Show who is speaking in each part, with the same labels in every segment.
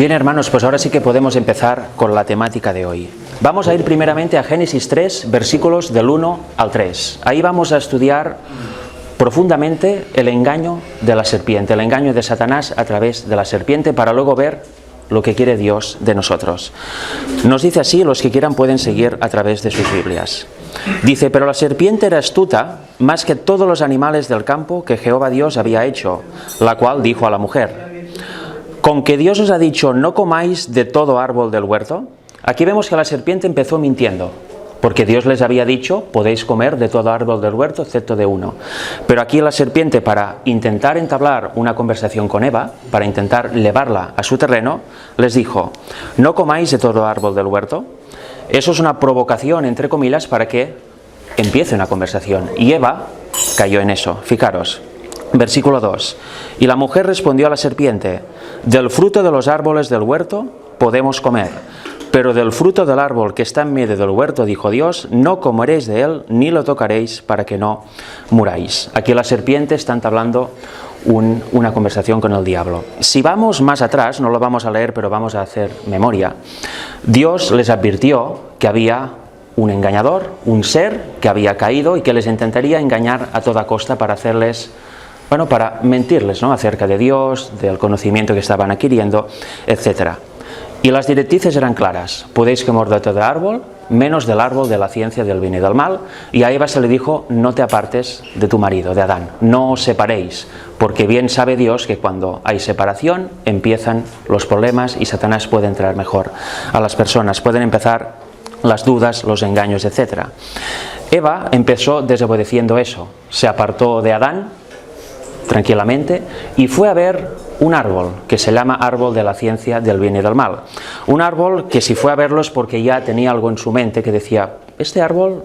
Speaker 1: Bien, hermanos, pues ahora sí que podemos empezar con la temática de hoy. Vamos a ir primeramente a Génesis 3, versículos del 1 al 3. Ahí vamos a estudiar profundamente el engaño de la serpiente, el engaño de Satanás a través de la serpiente, para luego ver lo que quiere Dios de nosotros. Nos dice así, los que quieran pueden seguir a través de sus Biblias. Dice: pero la serpiente era astuta más que todos los animales del campo que Jehová Dios había hecho, la cual dijo a la mujer: ¿con que Dios os ha dicho no comáis de todo árbol del huerto? Aquí vemos que la serpiente empezó mintiendo, porque Dios les había dicho: podéis comer de todo árbol del huerto excepto de uno. Pero aquí la serpiente, para intentar entablar una conversación con Eva, para intentar llevarla a su terreno, les dijo: no comáis de todo árbol del huerto. Eso es una provocación, entre comillas, para que empiece una conversación. Y Eva cayó en eso. Fijaros, versículo 2. Y la mujer respondió a la serpiente: del fruto de los árboles del huerto podemos comer, pero del fruto del árbol que está en medio del huerto, dijo Dios, no comeréis de él, ni lo tocaréis, para que no muráis. Aquí la serpiente está entablando una conversación con el diablo. Si vamos más atrás, no lo vamos a leer, pero vamos a hacer memoria. Dios les advirtió que había un engañador, un ser que había caído y que les intentaría engañar a toda costa para hacerles, para mentirles, ¿no?, acerca de Dios, del conocimiento que estaban adquiriendo, etc. Y las directrices eran claras: podéis comer de todo árbol, menos del árbol de la ciencia del bien y del mal. Y a Eva se le dijo: no te apartes de tu marido, de Adán, no os separéis, porque bien sabe Dios que cuando hay separación empiezan los problemas y Satanás puede entrar mejor a las personas, pueden empezar las dudas, los engaños, etc. Eva empezó desobedeciendo eso, se apartó de Adán tranquilamente y fue a ver un árbol que se llama árbol de la ciencia del bien y del mal. Un árbol que, si fue a verlo, es porque ya tenía algo en su mente que decía: este árbol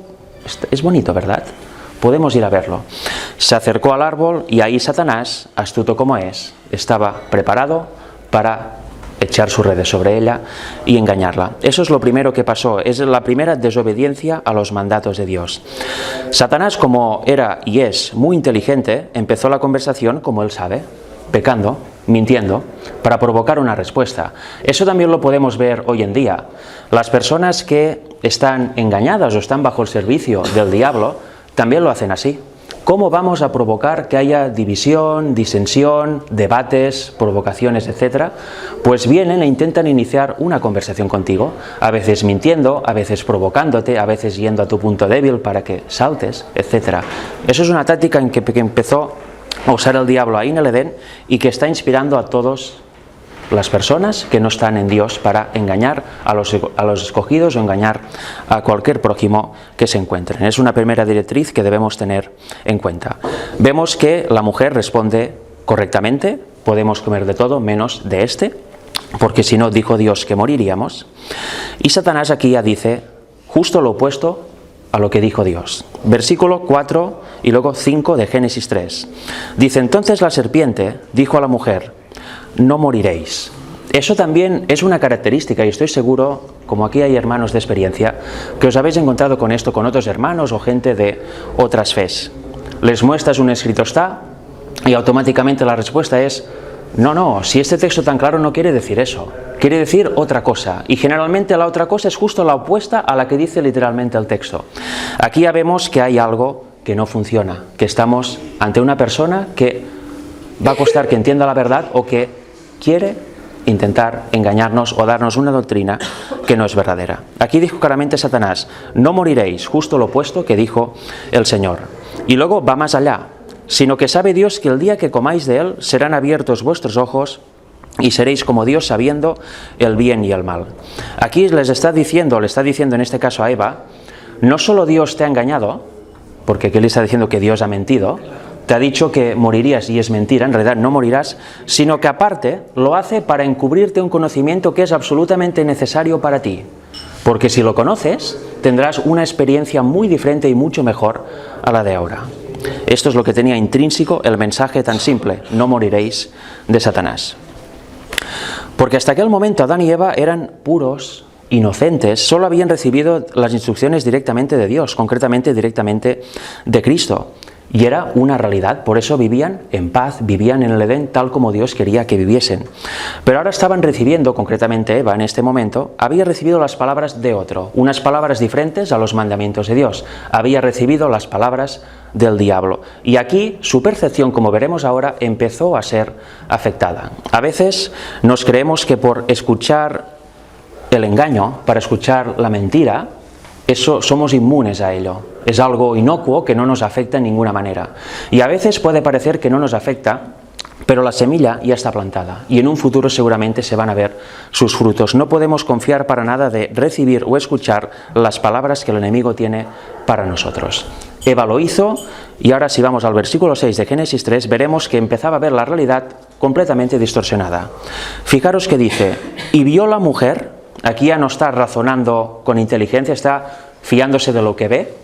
Speaker 1: es bonito, ¿verdad? Podemos ir a verlo. Se acercó al árbol y ahí Satanás, astuto como es, estaba preparado para echar sus redes sobre ella y engañarla. Eso es lo primero que pasó, es la primera desobediencia a los mandatos de Dios. Satanás, como era y es muy inteligente, empezó la conversación como él sabe, pecando, mintiendo, para provocar una respuesta. Eso también lo podemos ver hoy en día. Las personas que están engañadas o están bajo el servicio del diablo también lo hacen así. ¿Cómo vamos a provocar que haya división, disensión, debates, provocaciones, etcétera? Pues vienen e intentan iniciar una conversación contigo, a veces mintiendo, a veces provocándote, a veces yendo a tu punto débil para que saltes, etcétera. Eso es una táctica en que empezó a usar el diablo ahí en el Edén y que está inspirando a todas las personas que no están en Dios para engañar a los escogidos o engañar a cualquier prójimo que se encuentren. Es una primera directriz que debemos tener en cuenta. Vemos que la mujer responde correctamente: podemos comer de todo menos de este, porque si no, dijo Dios que moriríamos. Y Satanás aquí ya dice justo lo opuesto a lo que dijo Dios. Versículo 4 y luego 5 de Génesis 3. Dice: entonces la serpiente dijo a la mujer: no moriréis. Eso también es una característica, y estoy seguro, como aquí hay hermanos de experiencia, que os habéis encontrado con esto, con otros hermanos o gente de otras fes. Les muestras un escrito está y automáticamente la respuesta es: no, si este texto tan claro no quiere decir eso, quiere decir otra cosa, y generalmente la otra cosa es justo la opuesta a la que dice literalmente el texto. Aquí ya vemos que hay algo que no funciona, que estamos ante una persona que va a costar que entienda la verdad o que quiere intentar engañarnos o darnos una doctrina que no es verdadera. Aquí dijo claramente Satanás: no moriréis, justo lo opuesto que dijo el Señor. Y luego va más allá: sino que sabe Dios que el día que comáis de él serán abiertos vuestros ojos y seréis como Dios, sabiendo el bien y el mal. Aquí le está diciendo en este caso a Eva: no solo Dios te ha engañado, porque aquí le está diciendo que Dios ha mentido, te ha dicho que morirías y es mentira, en realidad no morirás, sino que aparte lo hace para encubrirte un conocimiento que es absolutamente necesario para ti. Porque si lo conoces, tendrás una experiencia muy diferente y mucho mejor a la de ahora. Esto es lo que tenía intrínseco el mensaje tan simple: no moriréis, de Satanás. Porque hasta aquel momento Adán y Eva eran puros, inocentes, solo habían recibido las instrucciones directamente de Dios, concretamente directamente de Cristo. Y era una realidad, por eso vivían en paz, vivían en el Edén tal como Dios quería que viviesen. Pero ahora estaban recibiendo, concretamente Eva en este momento, había recibido las palabras de otro, unas palabras diferentes a los mandamientos de Dios. Había recibido las palabras del diablo. Y aquí su percepción, como veremos ahora, empezó a ser afectada. A veces nos creemos que por escuchar el engaño, para escuchar la mentira, eso somos inmunes a ello. Es algo inocuo que no nos afecta en ninguna manera. Y a veces puede parecer que no nos afecta, pero la semilla ya está plantada y en un futuro seguramente se van a ver sus frutos. No podemos confiar para nada de recibir o escuchar las palabras que el enemigo tiene para nosotros. Eva lo hizo y ahora si vamos al versículo 6 de Génesis 3 veremos que empezaba a ver la realidad completamente distorsionada. Fijaros que dice, y vio la mujer. Aquí ya no está razonando con inteligencia, está fiándose de lo que ve,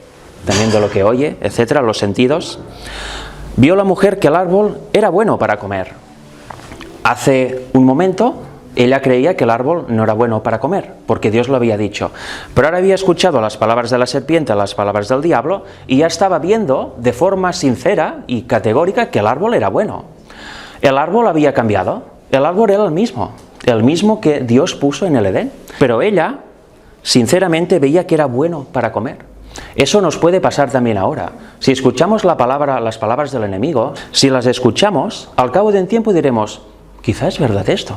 Speaker 1: también de lo que oye, etcétera, los sentidos. Vio la mujer que el árbol era bueno para comer. Hace un momento ella creía que el árbol no era bueno para comer, porque Dios lo había dicho. Pero ahora había escuchado las palabras de la serpiente, las palabras del diablo, y ya estaba viendo de forma sincera y categórica que el árbol era bueno. El árbol había cambiado, el árbol era el mismo que Dios puso en el Edén. Pero ella, sinceramente, veía que era bueno para comer. Eso nos puede pasar también ahora. Si escuchamos las palabras del enemigo, si las escuchamos, al cabo de un tiempo diremos, quizá es verdad esto.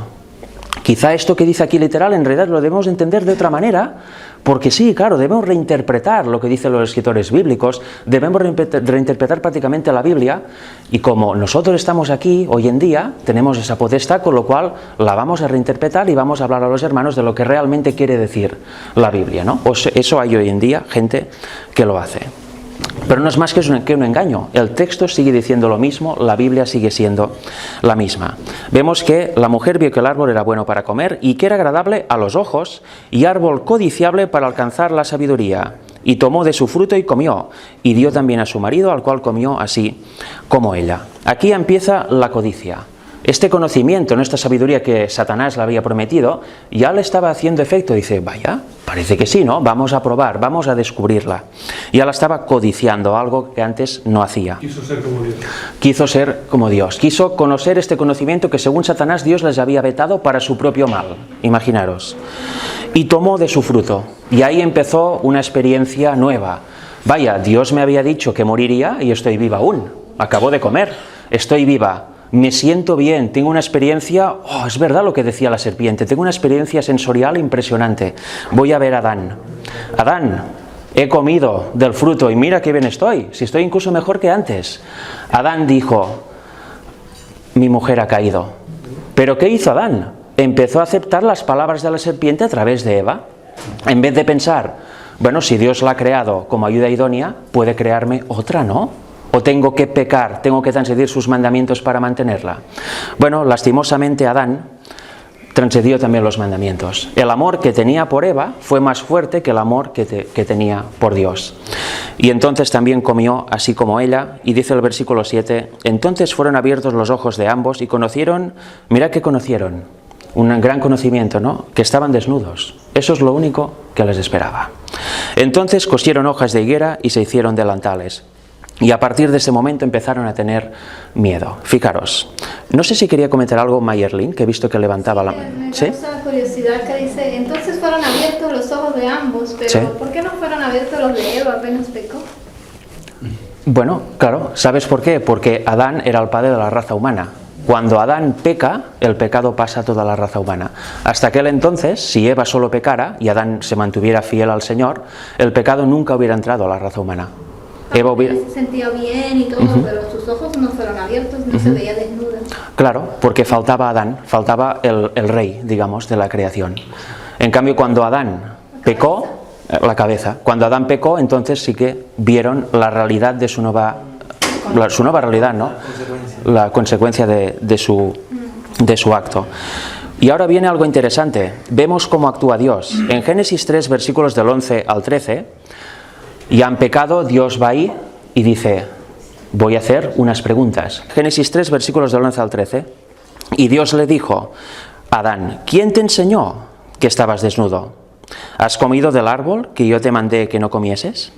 Speaker 1: Quizá esto que dice aquí literal en realidad lo debemos entender de otra manera, porque sí, claro, debemos reinterpretar lo que dicen los escritores bíblicos, debemos reinterpretar prácticamente la Biblia, y como nosotros estamos aquí hoy en día, tenemos esa potestad, con lo cual la vamos a reinterpretar y vamos a hablar a los hermanos de lo que realmente quiere decir la Biblia, ¿no? Eso hay hoy en día gente que lo hace. Pero no es más que un engaño. El texto sigue diciendo lo mismo, la Biblia sigue siendo la misma. Vemos que la mujer vio que el árbol era bueno para comer y que era agradable a los ojos y árbol codiciable para alcanzar la sabiduría. Y tomó de su fruto y comió, y dio también a su marido, al cual comió así como ella. Aquí empieza la codicia. Este conocimiento, esta sabiduría que Satanás le había prometido, ya le estaba haciendo efecto. Dice, vaya, parece que sí, ¿no? Vamos a probar, vamos a descubrirla. Ya la estaba codiciando, algo que antes no hacía.
Speaker 2: Quiso ser como Dios.
Speaker 1: Quiso ser como Dios. Quiso conocer este conocimiento que según Satanás Dios les había vetado para su propio mal. Imaginaros. Y tomó de su fruto. Y ahí empezó una experiencia nueva. Vaya, Dios me había dicho que moriría y estoy viva aún. Acabo de comer, estoy viva. Me siento bien, tengo una experiencia, es verdad lo que decía la serpiente, tengo una experiencia sensorial impresionante. Voy a ver a Adán. Adán, he comido del fruto y mira qué bien estoy, si estoy incluso mejor que antes. Adán dijo, mi mujer ha caído. ¿Pero qué hizo Adán? Empezó a aceptar las palabras de la serpiente a través de Eva. En vez de pensar, bueno, si Dios la ha creado como ayuda idónea, puede crearme otra, ¿no? ¿O tengo que pecar, tengo que transgredir sus mandamientos para mantenerla? Bueno, lastimosamente Adán transgredió también los mandamientos. El amor que tenía por Eva fue más fuerte que el amor que tenía por Dios. Y entonces también comió así como ella, y dice el versículo 7, entonces fueron abiertos los ojos de ambos y conocieron, mirad que conocieron, un gran conocimiento, ¿no? Que estaban desnudos. Eso es lo único que les esperaba. Entonces cosieron hojas de higuera y se hicieron delantales. Y a partir de ese momento empezaron a tener miedo. Fijaros, no sé si quería comentar algo Mayerlin, que he visto que levantaba la mano.
Speaker 3: Me causa curiosidad que dice, entonces fueron abiertos los ojos de ambos, pero
Speaker 1: ¿sí?
Speaker 3: ¿Por qué no fueron abiertos los de Eva apenas pecó?
Speaker 1: Bueno, claro, ¿sabes por qué? Porque Adán era el padre de la raza humana. Cuando Adán peca, el pecado pasa a toda la raza humana. Hasta aquel entonces, si Eva solo pecara y Adán se mantuviera fiel al Señor, el pecado nunca hubiera entrado a la raza humana. Eva
Speaker 3: se sentía bien y todo, pero sus ojos no fueron abiertos, no se veía desnuda.
Speaker 1: Claro, porque faltaba Adán, faltaba el rey, digamos, de la creación. En cambio, cuando Adán pecó, la cabeza, cuando Adán pecó, entonces sí que vieron la realidad de su nueva realidad, ¿no? La consecuencia de su acto. Y ahora viene algo interesante. Vemos cómo actúa Dios. En Génesis 3, versículos del 11 al 13, y han pecado, Dios va ahí y dice, voy a hacer unas preguntas. Génesis 3, versículos del 11 al 13. Y Dios le dijo, Adán, ¿quién te enseñó que estabas desnudo? ¿Has comido del árbol que yo te mandé que no comieses?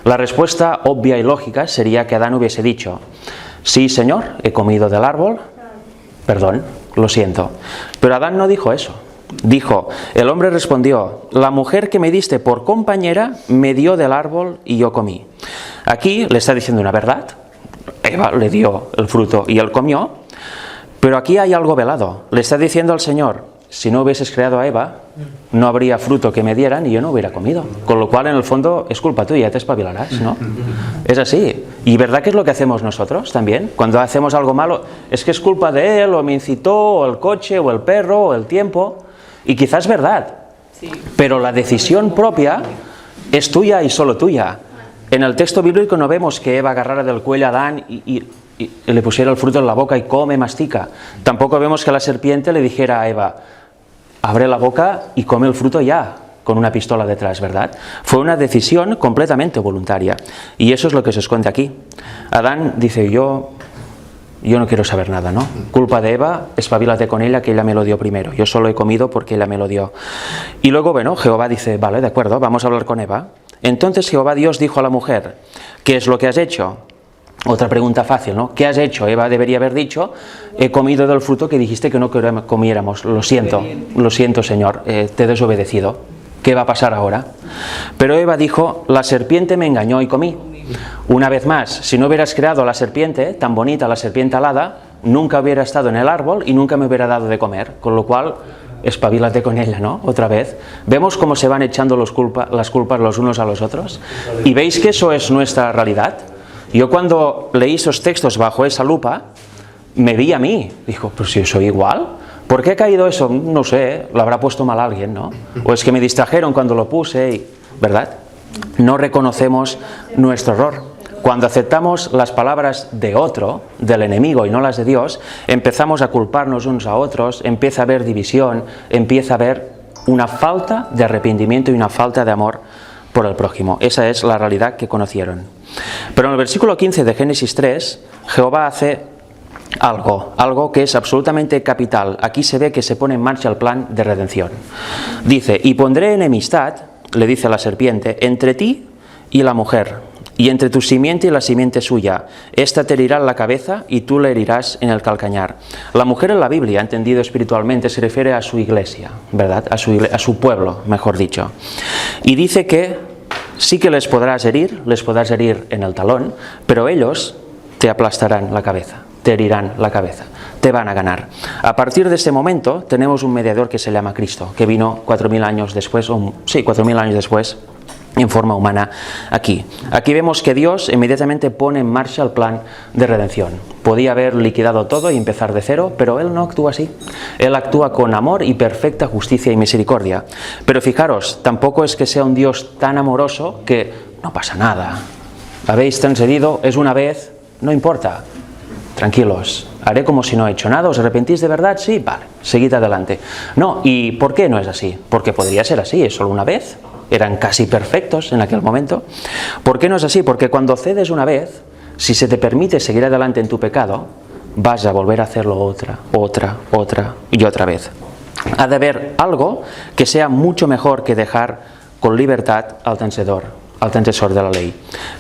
Speaker 1: La respuesta obvia y lógica sería que Adán hubiese dicho: sí, Señor, he comido del árbol, perdón, lo siento. Pero Adán no dijo eso. Dijo: el hombre respondió: la mujer que me diste por compañera me dio del árbol y yo comí. Aquí le está diciendo una verdad. Eva le dio el fruto y él comió. Pero aquí hay algo velado. Le está diciendo al Señor: si no hubieses creado a Eva, no habría fruto que me dieran y yo no hubiera comido. Con lo cual, en el fondo, es culpa tuya, te espabilarás, ¿no? Es así. ¿Y verdad que es lo que hacemos nosotros también? Cuando hacemos algo malo, es que es culpa de él, o me incitó, o el coche, o el perro, o el tiempo. Y quizás es verdad. Pero la decisión propia es tuya y solo tuya. En el texto bíblico no vemos que Eva agarrara del cuello a Adán y le pusiera el fruto en la boca y come, mastica. Tampoco vemos que la serpiente le dijera a Eva: abre la boca y come el fruto ya, con una pistola detrás, ¿verdad? Fue una decisión completamente voluntaria. Y eso es lo que se esconde aquí. Adán dice: yo no quiero saber nada, ¿no? Culpa de Eva, espabilate con ella, que ella me lo dio primero. Yo solo he comido porque ella me lo dio. Y luego, bueno, Jehová dice: vale, de acuerdo, vamos a hablar con Eva. Entonces Jehová Dios dijo a la mujer: ¿qué es lo que has hecho? Otra pregunta fácil, ¿no? ¿Qué has hecho? Eva debería haber dicho: he comido del fruto que dijiste que no comiéramos. Lo siento, Señor, te he desobedecido. ¿Qué va a pasar ahora? Pero Eva dijo: la serpiente me engañó y comí. Una vez más, si no hubieras creado a la serpiente, tan bonita, la serpiente alada, nunca hubiera estado en el árbol y nunca me hubiera dado de comer. Con lo cual, espabilate con ella, ¿no? Otra vez. ¿Vemos cómo se van echando las culpas los unos a los otros? ¿Y veis que eso es nuestra realidad? Yo cuando leí esos textos bajo esa lupa, me vi a mí. Dijo: pues si yo soy igual. ¿Por qué ha caído eso? No sé, lo habrá puesto mal alguien, ¿no? O es que me distrajeron cuando lo puse, ¿verdad? No reconocemos nuestro error. Cuando aceptamos las palabras de otro, del enemigo, y no las de Dios, empezamos a culparnos unos a otros, empieza a haber división, empieza a haber una falta de arrepentimiento y una falta de amor por el prójimo. Esa es la realidad que conocieron. Pero en el versículo 15 de Génesis 3, Jehová hace algo que es absolutamente capital. Aquí se ve que se pone en marcha el plan de redención. Dice: y pondré enemistad, le dice a la serpiente, entre ti y la mujer, y entre tu simiente y la simiente suya. Esta te herirá en la cabeza y tú le herirás en el calcañar. La mujer en la Biblia, entendido espiritualmente, se refiere a su iglesia, ¿verdad? A su pueblo, mejor dicho. Y dice que sí que les podrás herir en el talón, pero ellos te aplastarán la cabeza, te herirán la cabeza, te van a ganar. A partir de este momento tenemos un mediador que se llama Cristo, que vino 4.000 años después, 4.000 años después, en forma humana aquí. Aquí vemos que Dios inmediatamente pone en marcha el plan de redención. Podía haber liquidado todo y empezar de cero, pero Él no actúa así. Él actúa con amor y perfecta justicia y misericordia. Pero fijaros, tampoco es que sea un Dios tan amoroso que no pasa nada. Habéis transgredido, es una vez, no importa. Tranquilos, haré como si no he hecho nada. ¿Os arrepentís de verdad? Sí, vale, seguid adelante. No, ¿y por qué no es así? Porque podría ser así, es solo una vez. Eran casi perfectos en aquel momento. ¿Por qué no es así? Porque cuando cedes una vez, si se te permite seguir adelante en tu pecado, vas a volver a hacerlo otra y otra vez. Ha de haber algo que sea mucho mejor que dejar con libertad al transgresor de la ley.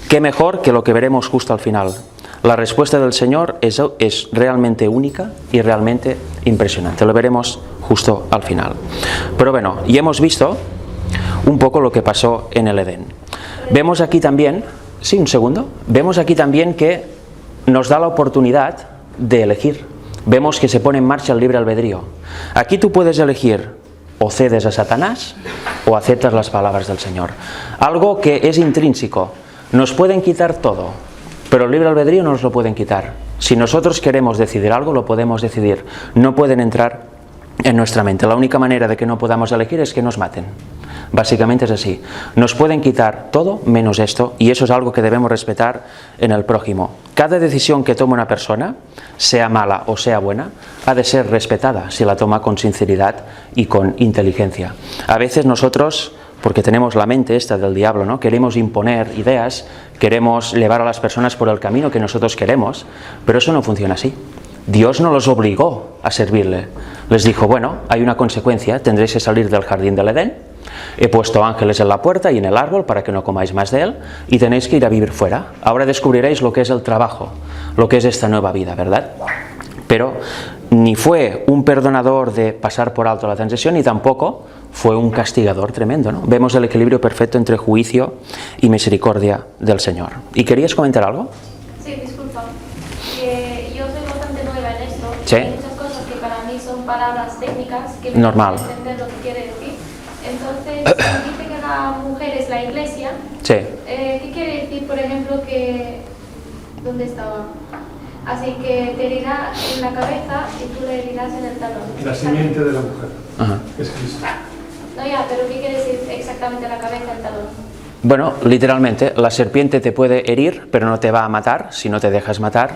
Speaker 1: ¿Qué mejor que lo que veremos justo al final? La respuesta del Señor es realmente única y realmente impresionante. Lo veremos justo al final. Pero bueno, ya hemos visto un poco lo que pasó en el Edén. Vemos aquí también, vemos aquí también que nos da la oportunidad de elegir. Vemos que se pone en marcha el libre albedrío. Aquí tú puedes elegir: o cedes a Satanás o aceptas las palabras del Señor. Algo que es intrínseco. Nos pueden quitar todo, pero el libre albedrío no nos lo pueden quitar. Si nosotros queremos decidir algo, lo podemos decidir. No pueden entrar en nuestra mente. La única manera de que no podamos elegir es que nos maten. Básicamente es así. Nos pueden quitar todo menos esto, y eso es algo que debemos respetar en el prójimo. Cada decisión que toma una persona, sea mala o sea buena, ha de ser respetada si la toma con sinceridad y con inteligencia. A veces nosotros, porque tenemos la mente esta del diablo, ¿no?, queremos imponer ideas, queremos llevar a las personas por el camino que nosotros queremos, pero eso no funciona así. Dios no los obligó a servirle. Les dijo: bueno, hay una consecuencia, tendréis que salir del jardín del Edén, he puesto ángeles en la puerta y en el árbol para que no comáis más de él y tenéis que ir a vivir fuera. Ahora descubriréis lo que es el trabajo, lo que es esta nueva vida, ¿verdad? Pero ni fue un perdonador de pasar por alto la transgresión, ni tampoco fue un castigador tremendo, ¿no? Vemos el equilibrio perfecto entre juicio y misericordia del Señor. ¿Y querías comentar algo?
Speaker 2: Sí, disculpa. Yo soy bastante nueva en esto.
Speaker 1: Sí.
Speaker 2: Hay muchas cosas que para mí son palabras técnicas que
Speaker 1: Normal.
Speaker 2: no puedo entender lo que quiere decir. Entonces, cuando dice que la mujer es la iglesia,
Speaker 1: Sí.
Speaker 2: ¿qué quiere decir, por ejemplo, que... ¿Dónde estaba? Así que te herirá en la cabeza y tú le herirás en el talón.
Speaker 4: La simiente de la mujer.
Speaker 1: Ajá.
Speaker 4: Es Cristo.
Speaker 2: No, ya, pero ¿qué quiere decir exactamente la cabeza y el talón?
Speaker 1: Bueno, literalmente, la serpiente te puede herir, pero no te va a matar si no te dejas matar.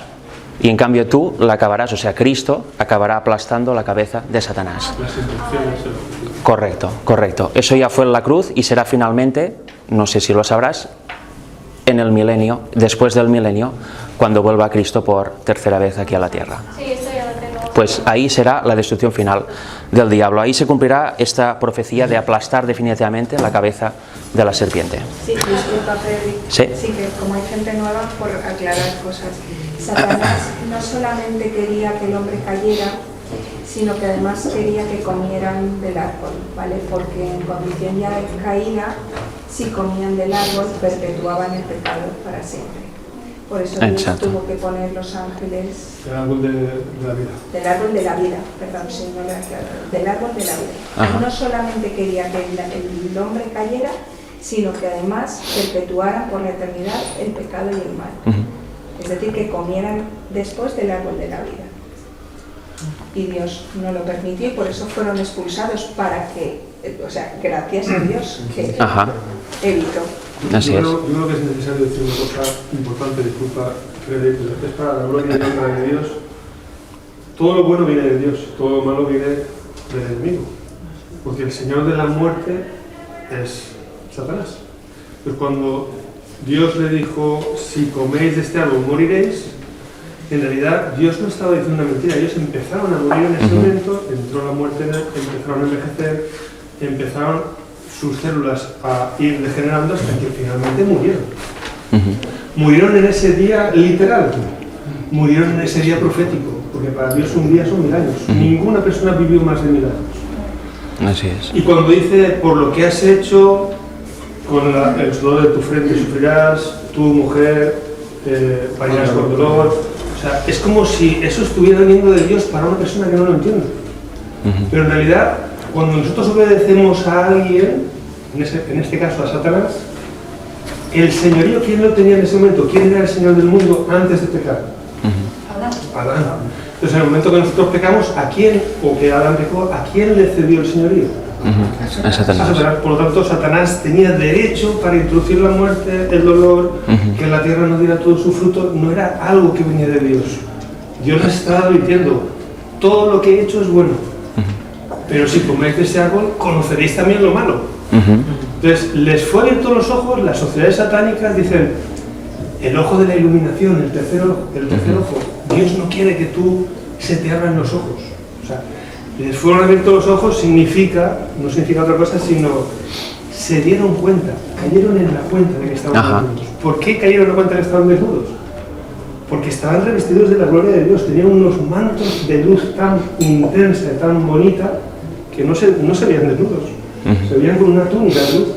Speaker 1: Y en cambio tú la acabarás, o sea, Cristo acabará aplastando la cabeza de Satanás.
Speaker 4: Las instrucciones. el objetivo.
Speaker 1: Correcto, correcto. Eso ya fue en la cruz y será finalmente, no sé si lo sabrás, en el milenio, después del milenio, cuando vuelva Cristo por tercera vez aquí a la tierra.
Speaker 2: Sí, esto ya lo tengo.
Speaker 1: Pues ahí será la destrucción final del diablo. Ahí se cumplirá esta profecía de aplastar definitivamente la cabeza de la serpiente.
Speaker 5: Sí, disculpa, Freddy.
Speaker 1: Sí.
Speaker 5: Que como hay gente nueva, por aclarar cosas. Satanás no solamente quería que el hombre cayera, sino que además quería que comieran del árbol, ¿vale? Porque en condición ya de caída, si comían del árbol, perpetuaban el pecado para siempre. Por eso Dios
Speaker 1: Exacto.
Speaker 5: tuvo que poner los ángeles
Speaker 4: El árbol de la vida.
Speaker 5: del árbol de la vida, perdón, si no le he aclarado, del árbol de la vida.
Speaker 1: Ajá.
Speaker 5: No solamente quería que el hombre cayera, sino que además perpetuaran por la eternidad el pecado y el mal.
Speaker 1: Ujú.
Speaker 5: Es decir, que comieran después del árbol de la vida. Y Dios no lo permitió y por eso fueron expulsados para que, o sea, gracias a Dios que
Speaker 1: Ajá.
Speaker 5: evitó.
Speaker 1: Así
Speaker 4: yo
Speaker 1: es.
Speaker 4: creo que es necesario decir una cosa importante, disculpa, Freddy, es para la gloria y la honra de Dios. Todo lo bueno viene de Dios, todo lo malo viene del enemigo. Porque el Señor de la muerte es Satanás. Pues cuando Dios le dijo, si coméis de este árbol moriréis, en realidad Dios no estaba diciendo una mentira, ellos empezaron a morir en ese
Speaker 1: Ujú.
Speaker 4: momento, entró la muerte, empezaron a envejecer, empezaron sus células a ir degenerando hasta que finalmente murieron.
Speaker 1: Ujú.
Speaker 4: Murieron en ese día literal, murieron en ese día profético, porque para Dios un día son 1000 años.
Speaker 1: Ujú.
Speaker 4: Ninguna persona vivió más de 1000 años.
Speaker 1: Así es.
Speaker 4: Y cuando dice, por lo que has hecho, con el sudor de tu frente sufrirás, tu mujer bañarás con dolor. O sea, es como si eso estuviera viniendo de Dios para una persona que no lo entiende.
Speaker 1: Ujú.
Speaker 4: Pero en realidad, cuando nosotros obedecemos a alguien, en este caso a Satanás, el señorío, ¿quién lo tenía en ese momento? ¿Quién era el señor del mundo antes de pecar?
Speaker 1: Ujú.
Speaker 4: Adán. Entonces, en el momento que nosotros pecamos, ¿a quién, o que Adán pecó, a quién le cedió el señorío?
Speaker 1: Ujú. A
Speaker 4: A
Speaker 1: Satanás.
Speaker 4: Satanás. Por lo tanto, Satanás tenía derecho para introducir la muerte, el dolor,
Speaker 1: Ujú.
Speaker 4: que la tierra no diera todo su fruto. No era algo que venía de Dios. Dios les estaba advirtiendo, todo lo que he hecho es bueno, pero si coméis de ese árbol, conoceréis también lo malo.
Speaker 1: Ujú.
Speaker 4: Entonces, les fue abierto los ojos, las sociedades satánicas dicen, el ojo de la iluminación, el tercer ojo, Dios no quiere que tú se te abran los ojos. O sea, les fueron abiertos los ojos no significa otra cosa, sino se dieron cuenta, cayeron en la cuenta de que estaban
Speaker 1: Ajá.
Speaker 4: desnudos. ¿Por qué cayeron en la cuenta de que estaban desnudos? Porque estaban revestidos de la gloria de Dios, tenían unos mantos de luz tan intensa, tan bonita, que no se veían desnudos.
Speaker 1: Ujú.
Speaker 4: Se veían con una túnica de luz,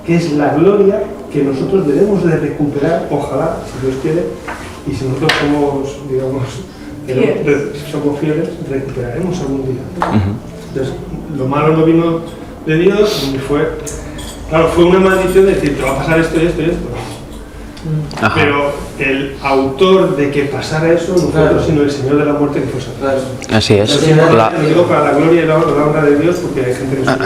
Speaker 4: que es la gloria que nosotros debemos de recuperar, ojalá, si Dios quiere, y si nosotros somos, digamos, somos fieles, recuperaremos algún día.
Speaker 1: Ujú.
Speaker 4: Entonces, lo malo no vino de Dios, y fue una maldición de decir, te va a pasar esto y esto y esto.
Speaker 1: Ajá.
Speaker 4: Pero el autor de que pasara eso no fue otro, sino el Señor de la muerte, que fue Satanás.
Speaker 1: Así es.
Speaker 4: Lo digo para la gloria y la honra de Dios, porque hay gente que no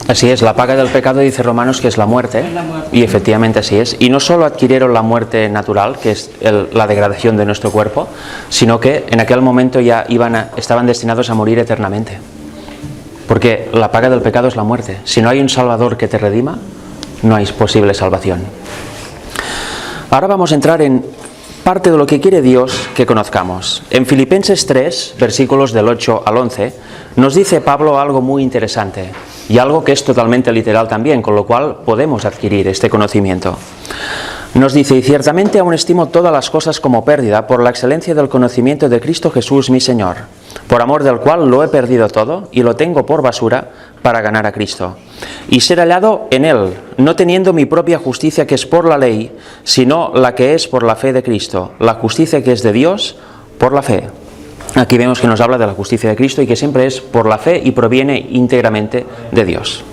Speaker 1: Así es, la paga del pecado, dice Romanos, que es la muerte, y efectivamente así es. Y no solo adquirieron la muerte natural, que es la degradación de nuestro cuerpo, sino que en aquel momento ya estaban destinados a morir eternamente. Porque la paga del pecado es la muerte. Si no hay un Salvador que te redima, no hay posible salvación. Ahora vamos a entrar en parte de lo que quiere Dios que conozcamos. En Filipenses 3, versículos del 8 al 11, nos dice Pablo algo muy interesante. y algo que es totalmente literal también, con lo cual podemos adquirir este conocimiento. Nos dice, y ciertamente aún estimo todas las cosas como pérdida por la excelencia del conocimiento de Cristo Jesús mi Señor, por amor del cual lo he perdido todo y lo tengo por basura para ganar a Cristo, y ser hallado en Él, no teniendo mi propia justicia que es por la ley, sino la que es por la fe de Cristo, la justicia que es de Dios por la fe. Aquí vemos que nos habla de la justicia de Cristo y que siempre es por la fe y proviene íntegramente de Dios.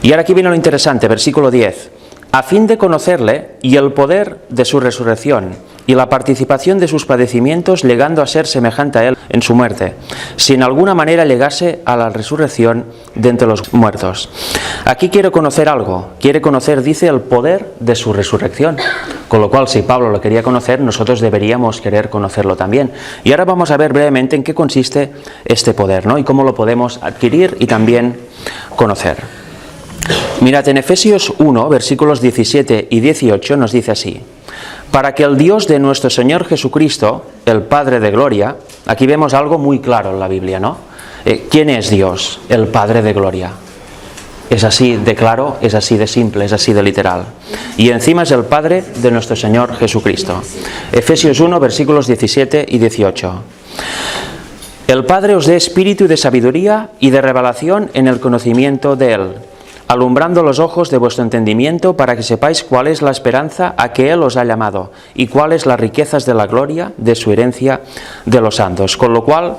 Speaker 1: Y ahora aquí viene lo interesante, versículo 10. A fin de conocerle y el poder de su resurrección y la participación de sus padecimientos, llegando a ser semejante a él en su muerte, si en alguna manera llegase a la resurrección de entre los muertos. Aquí quiere conocer algo, quiere conocer, dice, el poder de su resurrección, con lo cual si Pablo lo quería conocer, nosotros deberíamos querer conocerlo también. Y ahora vamos a ver brevemente en qué consiste este poder, ¿no? Y cómo lo podemos adquirir y también conocer. Mirad, en Efesios 1, versículos 17 y 18 nos dice así: para que el Dios de nuestro Señor Jesucristo, el Padre de Gloria, aquí vemos algo muy claro en la Biblia, ¿no? ¿Quién es Dios? El Padre de Gloria. Es así de claro, es así de simple, es así de literal. Y encima es el Padre de nuestro Señor Jesucristo. Efesios 1, versículos 17 y 18. El Padre os dé espíritu de sabiduría y de revelación en el conocimiento de Él, alumbrando los ojos de vuestro entendimiento para que sepáis cuál es la esperanza a que Él os ha llamado y cuáles las riquezas de la gloria de su herencia de los santos. Con lo cual,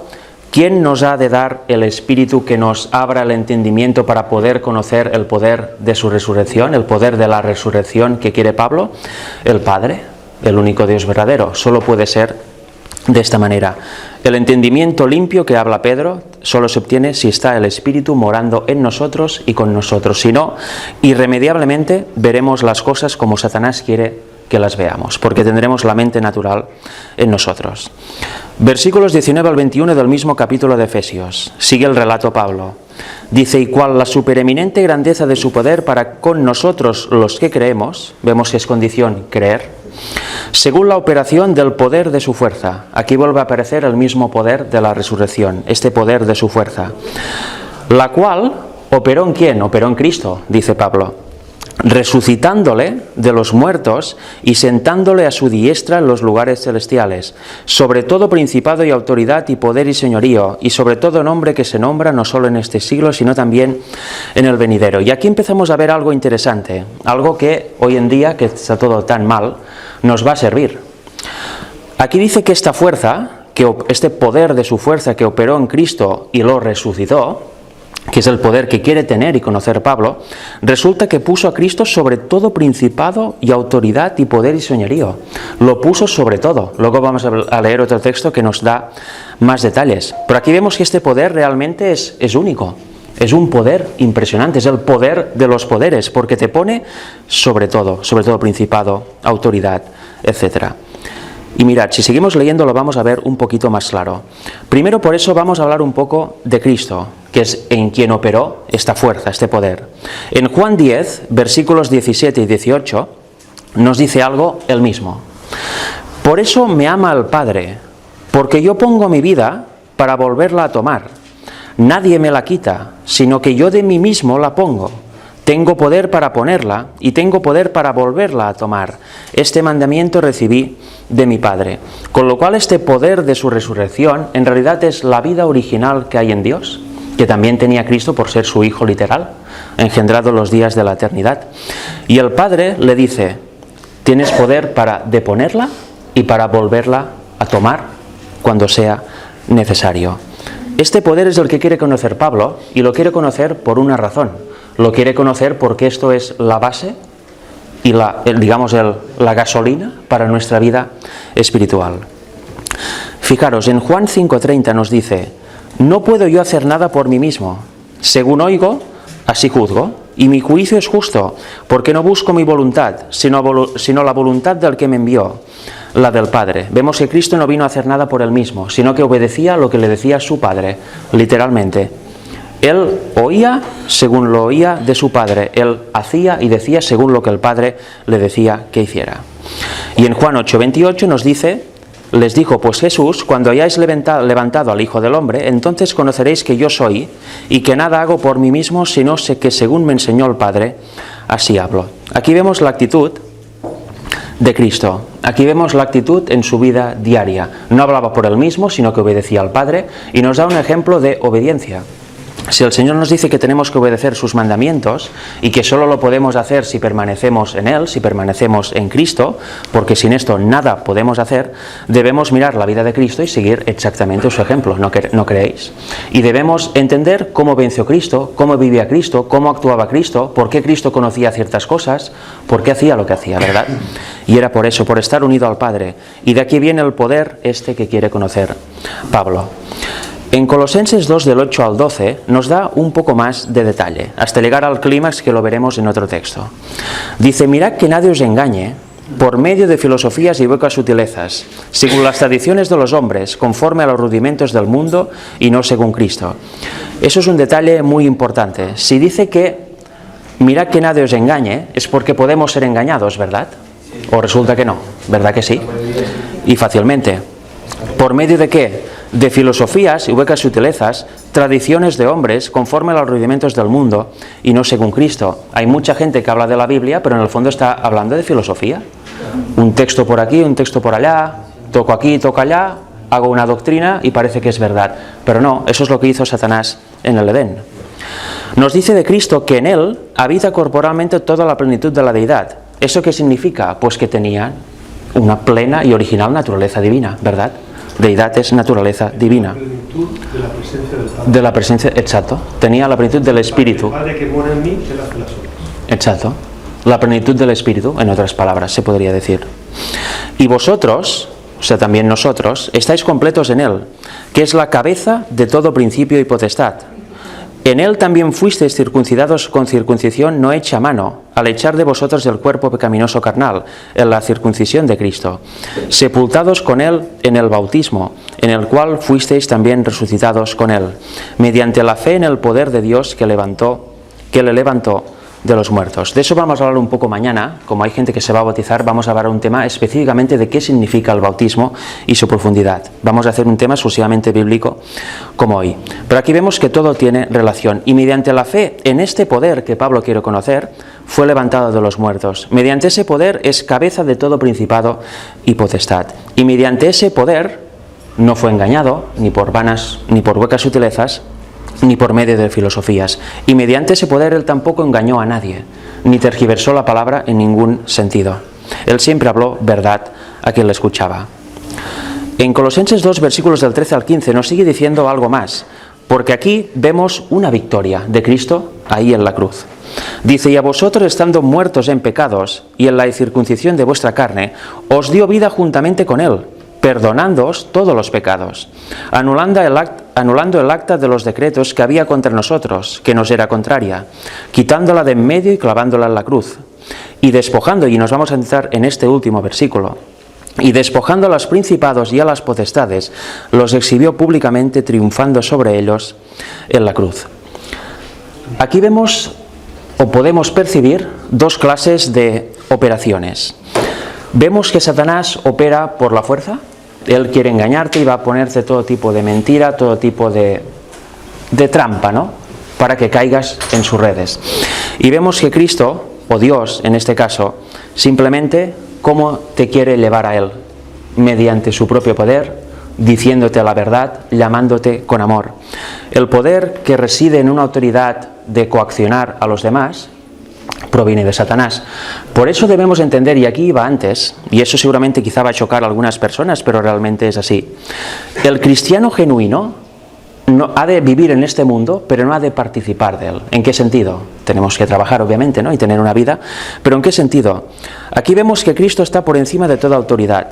Speaker 1: ¿quién nos ha de dar el Espíritu que nos abra el entendimiento para poder conocer el poder de su resurrección, el poder de la resurrección que quiere Pablo? El Padre, el único Dios verdadero. Solo puede ser de esta manera. El entendimiento limpio que habla Pedro solo se obtiene si está el Espíritu morando en nosotros y con nosotros. Si no, irremediablemente veremos las cosas como Satanás quiere que las veamos, porque tendremos la mente natural en nosotros. Versículos 19 al 21 del mismo capítulo de Efesios. Sigue el relato Pablo. Dice, y cuál la supereminente grandeza de su poder para con nosotros los que creemos, vemos que es condición creer, según la operación del poder de su fuerza. Aquí vuelve a aparecer el mismo poder de la resurrección, este poder de su fuerza, la cual operó en ¿quién? Operó en Cristo, dice Pablo, resucitándole de los muertos y sentándole a su diestra en los lugares celestiales, sobre todo principado y autoridad y poder y señorío, y sobre todo nombre que se nombra no solo en este siglo, sino también en el venidero. Y aquí empezamos a ver algo interesante, algo que hoy en día, que está todo tan mal, nos va a servir. Aquí dice que esta fuerza, que este poder de su fuerza que operó en Cristo y lo resucitó, que es el poder que quiere tener y conocer Pablo, resulta que puso a Cristo sobre todo principado y autoridad y poder y señorío. Lo puso sobre todo. Luego vamos a leer otro texto que nos da más detalles. Pero aquí vemos que este poder realmente es único. Es un poder impresionante, es el poder de los poderes, porque te pone sobre todo principado, autoridad, etc. Y mirad, si seguimos leyendo lo vamos a ver un poquito más claro. Primero, por eso vamos a hablar un poco de Cristo, que es en quien operó esta fuerza, este poder. En Juan 10, versículos 17 y 18, nos dice algo él mismo. Por eso me ama el Padre, porque yo pongo mi vida para volverla a tomar. Nadie me la quita, sino que yo de mí mismo la pongo. Tengo poder para ponerla y tengo poder para volverla a tomar. Este mandamiento recibí de mi Padre. Con lo cual este poder de su resurrección en realidad es la vida original que hay en Dios, que también tenía Cristo por ser su Hijo literal, engendrado los días de la eternidad. Y el Padre le dice, tienes poder para deponerla y para volverla a tomar cuando sea necesario. Este poder es el que quiere conocer Pablo y lo quiere conocer por una razón. Lo quiere conocer porque esto es la base y la gasolina para nuestra vida espiritual. Fijaros, en Juan 5:30 nos dice, no puedo yo hacer nada por mí mismo. Según oigo, así juzgo, y mi juicio es justo, porque no busco mi voluntad, sino la voluntad del que me envió, la del Padre. Vemos que Cristo no vino a hacer nada por él mismo, sino que obedecía lo que le decía su Padre, literalmente. Él oía según lo oía de su Padre, él hacía y decía según lo que el Padre le decía que hiciera. Y en Juan 8:28 nos dice les dijo, pues Jesús, cuando hayáis levantado al Hijo del Hombre, entonces conoceréis que yo soy, y que nada hago por mí mismo, sino sé que según me enseñó el Padre, así hablo. Aquí vemos la actitud de Cristo. Aquí vemos la actitud en su vida diaria. No hablaba por él mismo, sino que obedecía al Padre, y nos da un ejemplo de obediencia. Si el Señor nos dice que tenemos que obedecer sus mandamientos y que solo lo podemos hacer si permanecemos en Él, si permanecemos en Cristo, porque sin esto nada podemos hacer, debemos mirar la vida de Cristo y seguir exactamente su ejemplo, ¿no creéis? Y debemos entender cómo venció Cristo, cómo vivía Cristo, cómo actuaba Cristo, por qué Cristo conocía ciertas cosas, por qué hacía lo que hacía, ¿verdad? Y era por eso, por estar unido al Padre. Y de aquí viene el poder que quiere conocer Pablo. En Colosenses 2 del 8 al 12 nos da un poco más de detalle, hasta llegar al clímax que lo veremos en otro texto. Dice, mirad que nadie os engañe por medio de filosofías y huecas sutilezas, según las tradiciones de los hombres, conforme a los rudimentos del mundo y no según Cristo. Eso es un detalle muy importante. Si dice que mirad que nadie os engañe, es porque podemos ser engañados, ¿verdad? O resulta que no, ¿verdad que sí? Y fácilmente. ¿Por medio de qué? De filosofías y huecas sutilezas, tradiciones de hombres conforme a los rudimentos del mundo y no según Cristo. Hay mucha gente que habla de la Biblia, pero en el fondo está hablando de filosofía. Un texto por aquí, un texto por allá, toco aquí, toco allá, hago una doctrina y parece que es verdad. Pero no, eso es lo que hizo Satanás en el Edén. Nos dice de Cristo que en Él habita corporalmente toda la plenitud de la deidad. ¿Eso qué significa? Pues que tenía una plena y original naturaleza divina, ¿verdad? Deidad es naturaleza divina.
Speaker 4: La plenitud de la presencia del Padre.
Speaker 1: De la presencia, exacto. Tenía la plenitud del Espíritu.
Speaker 4: El Padre que mora en mí, Él hace las obras.
Speaker 1: Exacto. La plenitud del Espíritu, en otras palabras, se podría decir. Y vosotros, o sea, también nosotros, estáis completos en Él, que es la cabeza de todo principio y potestad. En Él también fuisteis circuncidados con circuncisión no hecha a mano, al echar de vosotros el cuerpo pecaminoso carnal, en la circuncisión de Cristo, sepultados con Él en el bautismo, en el cual fuisteis también resucitados con Él, mediante la fe en el poder de Dios que le levantó de los muertos. De eso vamos a hablar un poco mañana. Como hay gente que se va a bautizar, vamos a hablar un tema específicamente de qué significa el bautismo y su profundidad. Vamos a hacer un tema exclusivamente bíblico como hoy. Pero aquí vemos que todo tiene relación, y mediante la fe en este poder que Pablo quiere conocer, fue levantado de los muertos. Mediante ese poder es cabeza de todo principado y potestad. Y mediante ese poder no fue engañado ni por vanas ni por huecas sutilezas, ni por medio de filosofías. Y mediante ese poder él tampoco engañó a nadie, ni tergiversó la palabra en ningún sentido. Él siempre habló verdad a quien le escuchaba. En Colosenses 2, versículos del 13 al 15, nos sigue diciendo algo más, porque aquí vemos una victoria de Cristo ahí en la cruz. Dice, y a vosotros, estando muertos en pecados y en la incircuncisión de vuestra carne, os dio vida juntamente con Él, perdonándoos todos los pecados, anulando el acta de los decretos que había contra nosotros, que nos era contraria, quitándola de en medio y clavándola en la cruz, y despojando, y nos vamos a entrar en este último versículo, y despojando a los principados y a las potestades, los exhibió públicamente, triunfando sobre ellos en la cruz. Aquí vemos, o podemos percibir, dos clases de operaciones. Vemos que Satanás opera por la fuerza. Él quiere engañarte y va a ponerte todo tipo de mentira, todo tipo de trampa, ¿no? Para que caigas en sus redes. Y vemos que Cristo, o Dios en este caso, simplemente cómo te quiere llevar a Él, mediante su propio poder, diciéndote la verdad, llamándote con amor. El poder que reside en una autoridad de coaccionar a los demás proviene de Satanás. Por eso debemos entender, y aquí iba antes, y eso seguramente quizá va a chocar a algunas personas, pero realmente es así. El cristiano genuino no ha de vivir en este mundo, pero no ha de participar de él. ¿En qué sentido? Tenemos que trabajar, obviamente, ¿no? Y tener una vida, pero ¿en qué sentido? Aquí vemos que Cristo está por encima de toda autoridad.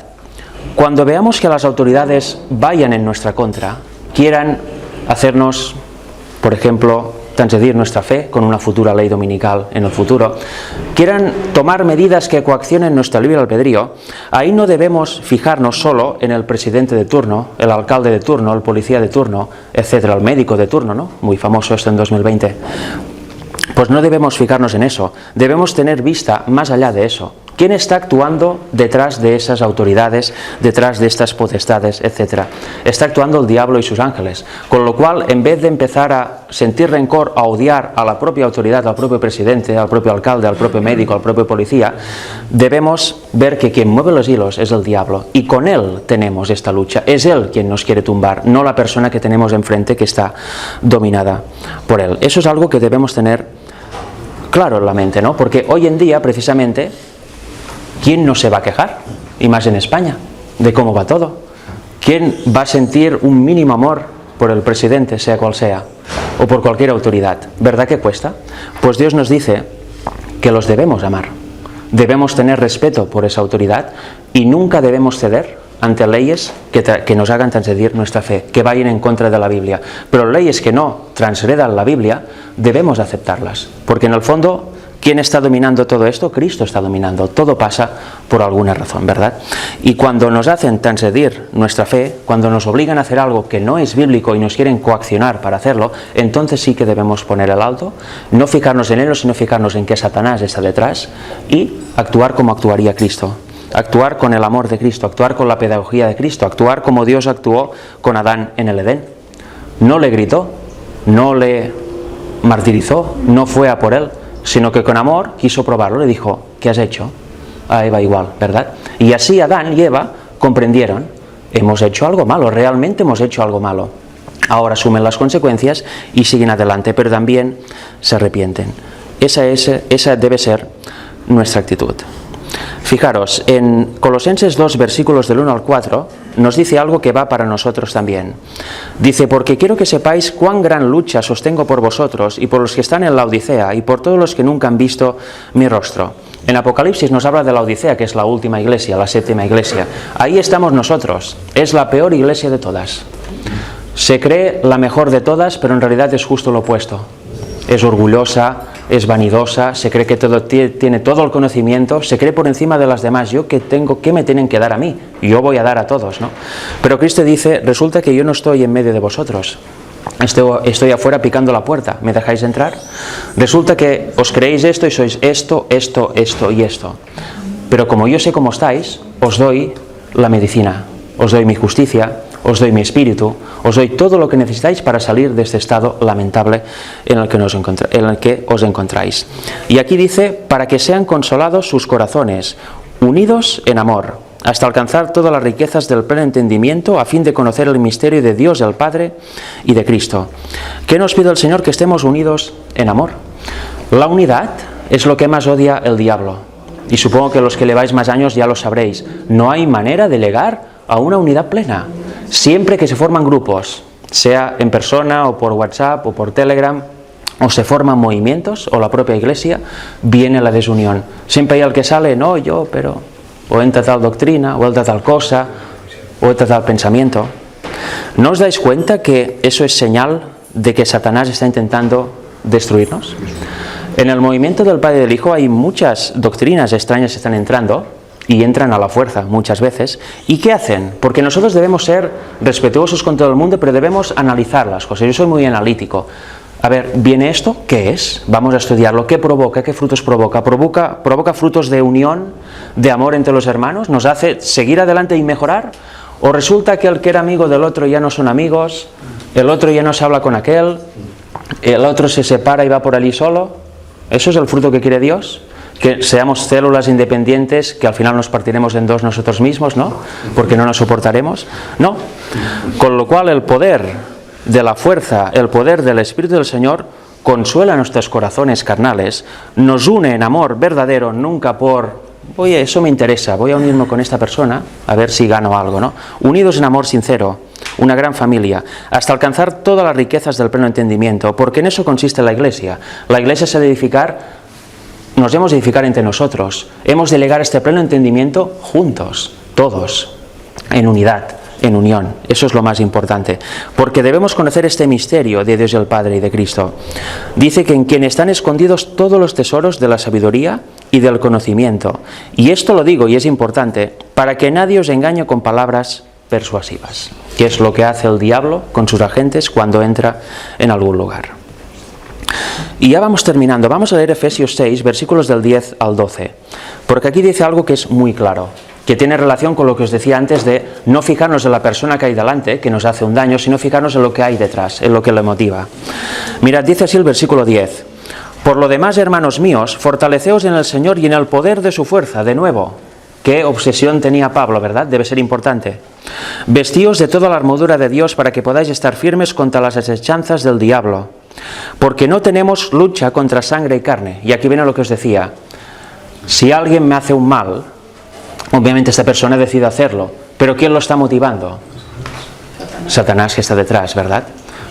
Speaker 1: Cuando veamos que las autoridades vayan en nuestra contra, quieran hacernos, por ejemplo, transgredir nuestra fe con una futura ley dominical en el futuro, quieran tomar medidas que coaccionen nuestro libre albedrío, ahí no debemos fijarnos solo en el presidente de turno, el alcalde de turno, el policía de turno, etcétera, el médico de turno, ¿no? Muy famoso esto en 2020. Pues no debemos fijarnos en eso, debemos tener vista más allá de eso. ¿Quién está actuando detrás de esas autoridades, detrás de estas potestades, etcétera? Está actuando el diablo y sus ángeles. Con lo cual, en vez de empezar a sentir rencor, a odiar a la propia autoridad, al propio presidente, al propio alcalde, al propio médico, al propio policía, debemos ver que quien mueve los hilos es el diablo. Y con él tenemos esta lucha. Es él quien nos quiere tumbar, no la persona que tenemos enfrente que está dominada por él. Eso es algo que debemos tener claro en la mente, ¿no? Porque hoy en día, precisamente, ¿quién no se va a quejar? Y más en España, de cómo va todo. ¿Quién va a sentir un mínimo amor por el presidente, sea cual sea, o por cualquier autoridad? ¿Verdad que cuesta? Pues Dios nos dice que los debemos amar. Debemos tener respeto por esa autoridad y nunca debemos ceder ante leyes que nos hagan transgredir nuestra fe, que vayan en contra de la Biblia. Pero leyes que no transgredan la Biblia, debemos aceptarlas, porque en el fondo, ¿quién está dominando todo esto? Cristo está dominando. Todo pasa por alguna razón, ¿verdad? Y cuando nos hacen transgredir nuestra fe, cuando nos obligan a hacer algo que no es bíblico y nos quieren coaccionar para hacerlo, entonces sí que debemos poner el alto, no fijarnos en ello, sino fijarnos en que Satanás está detrás y actuar como actuaría Cristo. Actuar con el amor de Cristo, actuar con la pedagogía de Cristo, actuar como Dios actuó con Adán en el Edén. No le gritó, no le martirizó, no fue a por él, sino que con amor quiso probarlo. Le dijo: ¿qué has hecho? A Eva igual, ¿verdad? Y así Adán y Eva comprendieron: hemos hecho algo malo, realmente hemos hecho algo malo. Ahora asumen las consecuencias y siguen adelante, pero también se arrepienten. Esa debe ser nuestra actitud. Fijaros, en Colosenses 2, versículos del 1 al 4, nos dice algo que va para nosotros también. Dice: porque quiero que sepáis cuán gran lucha sostengo por vosotros y por los que están en la Odisea y por todos los que nunca han visto mi rostro. En Apocalipsis nos habla de la Odisea, que es la última iglesia, la séptima iglesia. Ahí estamos nosotros. Es la peor iglesia de todas. Se cree la mejor de todas, pero en realidad es justo lo opuesto. Es orgullosa, es vanidosa, se cree que tiene todo el conocimiento, se cree por encima de las demás. ¿Yo qué tengo? ¿Qué me tienen que dar a mí? Yo voy a dar a todos, ¿no? Pero Cristo dice: resulta que yo no estoy en medio de vosotros. Estoy afuera picando la puerta. ¿Me dejáis entrar? Resulta que os creéis esto y sois esto, esto, esto y esto. Pero como yo sé cómo estáis, os doy la medicina, os doy mi justicia, os doy mi espíritu, os doy todo lo que necesitáis para salir de este estado lamentable en el que os encontráis. Y aquí dice: para que sean consolados sus corazones, unidos en amor, hasta alcanzar todas las riquezas del pleno entendimiento, a fin de conocer el misterio de Dios el Padre y de Cristo. ¿Qué nos pide el Señor? Que estemos unidos en amor. La unidad es lo que más odia el diablo. Y supongo que los que lleváis más años ya lo sabréis. No hay manera de llegar a una unidad plena. Siempre que se forman grupos, sea en persona o por WhatsApp o por Telegram, o se forman movimientos o la propia iglesia, viene la desunión. Siempre hay el que sale: no, yo, pero... o entra tal doctrina, o entra tal cosa, o entra tal pensamiento. ¿No os dais cuenta que eso es señal de que Satanás está intentando destruirnos? En el movimiento del Padre y del Hijo hay muchas doctrinas extrañas que están entrando, y entran a la fuerza muchas veces. ¿Y qué hacen? Porque nosotros debemos ser respetuosos con todo el mundo, pero debemos analizar las cosas. Yo soy muy analítico. A ver, ¿viene esto? ¿Qué es? Vamos a estudiarlo. ¿Qué provoca? ¿Qué frutos provoca? ¿Provoca frutos de unión, de amor entre los hermanos? ¿Nos hace seguir adelante y mejorar? ¿O resulta que el que era amigo del otro ya no son amigos? ¿El otro ya no se habla con aquel? ¿El otro se separa y va por allí solo? ¿Eso es el fruto que quiere Dios? Que seamos células independientes, que al final nos partiremos en dos nosotros mismos, ¿no? Porque no nos soportaremos. No. Con lo cual el poder de la fuerza, el poder del Espíritu del Señor consuela nuestros corazones carnales, nos une en amor verdadero, nunca por: oye, eso me interesa, voy a unirme con esta persona a ver si gano algo, ¿no? Unidos en amor sincero, una gran familia, hasta alcanzar todas las riquezas del pleno entendimiento, porque en eso consiste la iglesia. La iglesia se ha de edificar. Nos hemos de edificar entre nosotros, hemos de llegar a este pleno entendimiento juntos, todos, en unidad, en unión. Eso es lo más importante, porque debemos conocer este misterio de Dios el Padre y de Cristo. Dice que en quien están escondidos todos los tesoros de la sabiduría y del conocimiento. Y esto lo digo, y es importante, para que nadie os engañe con palabras persuasivas, que es lo que hace el diablo con sus agentes cuando entra en algún lugar. Y ya vamos terminando. Vamos a leer Efesios 6, versículos del 10 al 12. Porque aquí dice algo que es muy claro, que tiene relación con lo que os decía antes de no fijarnos en la persona que hay delante, que nos hace un daño, sino fijarnos en lo que hay detrás, en lo que le motiva. Mirad, dice así el versículo 10. Por lo demás, hermanos míos, fortaleceos en el Señor y en el poder de su fuerza. De nuevo, qué obsesión tenía Pablo, ¿verdad? Debe ser importante. Vestíos de toda la armadura de Dios para que podáis estar firmes contra las asechanzas del diablo. Porque no tenemos lucha contra sangre y carne. Y aquí viene lo que os decía. Si alguien me hace un mal, obviamente esta persona decide hacerlo. Pero ¿quién lo está motivando? Satanás, que está detrás, ¿verdad?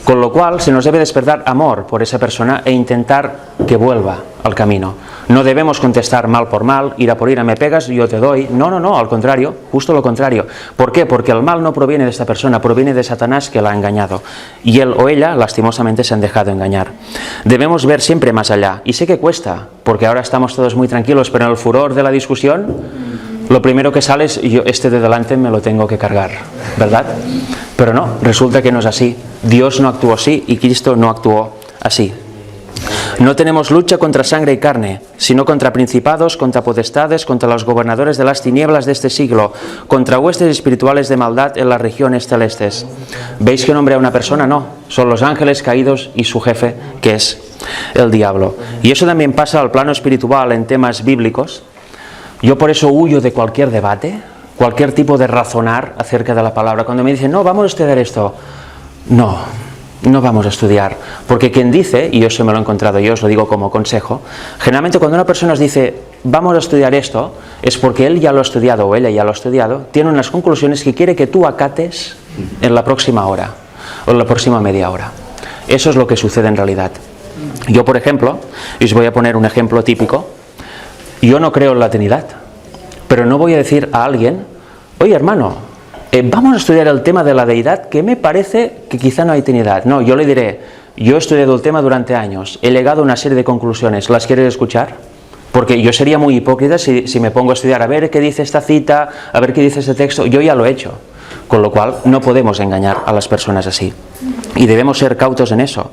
Speaker 1: Con lo cual se nos debe despertar amor por esa persona e intentar que vuelva al camino. No debemos contestar mal por mal, ira por ira, me pegas y yo te doy. No, no, no, al contrario, justo lo contrario. ¿Por qué? Porque el mal no proviene de esta persona, proviene de Satanás que la ha engañado. Y él o ella, lastimosamente, se han dejado engañar. Debemos ver siempre más allá. Y sé que cuesta, porque ahora estamos todos muy tranquilos, pero en el furor de la discusión, lo primero que sale es, yo este de delante me lo tengo que cargar, ¿verdad? Pero no, resulta que no es así. Dios no actuó así y Cristo no actuó así. No tenemos lucha contra sangre y carne, sino contra principados, contra potestades, contra los gobernadores de las tinieblas de este siglo, contra huestes espirituales de maldad en las regiones celestes. ¿Veis que nombre a una persona? No, son los ángeles caídos y su jefe, que es el diablo. Y eso también pasa al plano espiritual en temas bíblicos. Yo por eso huyo de cualquier debate, cualquier tipo de razonar acerca de la palabra. Cuando me dicen, no, vamos a estudiar esto, no vamos a estudiar, porque quien dice, y eso me lo he encontrado yo, os lo digo como consejo, generalmente cuando una persona os dice, vamos a estudiar esto, es porque él ya lo ha estudiado o ella ya lo ha estudiado, tiene unas conclusiones que quiere que tú acates en la próxima hora, o en la próxima media hora. Eso es lo que sucede en realidad. Yo, por ejemplo, y os voy a poner un ejemplo típico, yo no creo en la Trinidad, pero no voy a decir a alguien, oye hermano, vamos a estudiar el tema de la deidad, que me parece que quizá no hay Trinidad. No, yo le diré, yo he estudiado el tema durante años, he llegado a una serie de conclusiones, ¿las quieres escuchar? Porque yo sería muy hipócrita si me pongo a estudiar, a ver qué dice esta cita, a ver qué dice este texto, yo ya lo he hecho. Con lo cual no podemos engañar a las personas así. Y debemos ser cautos en eso.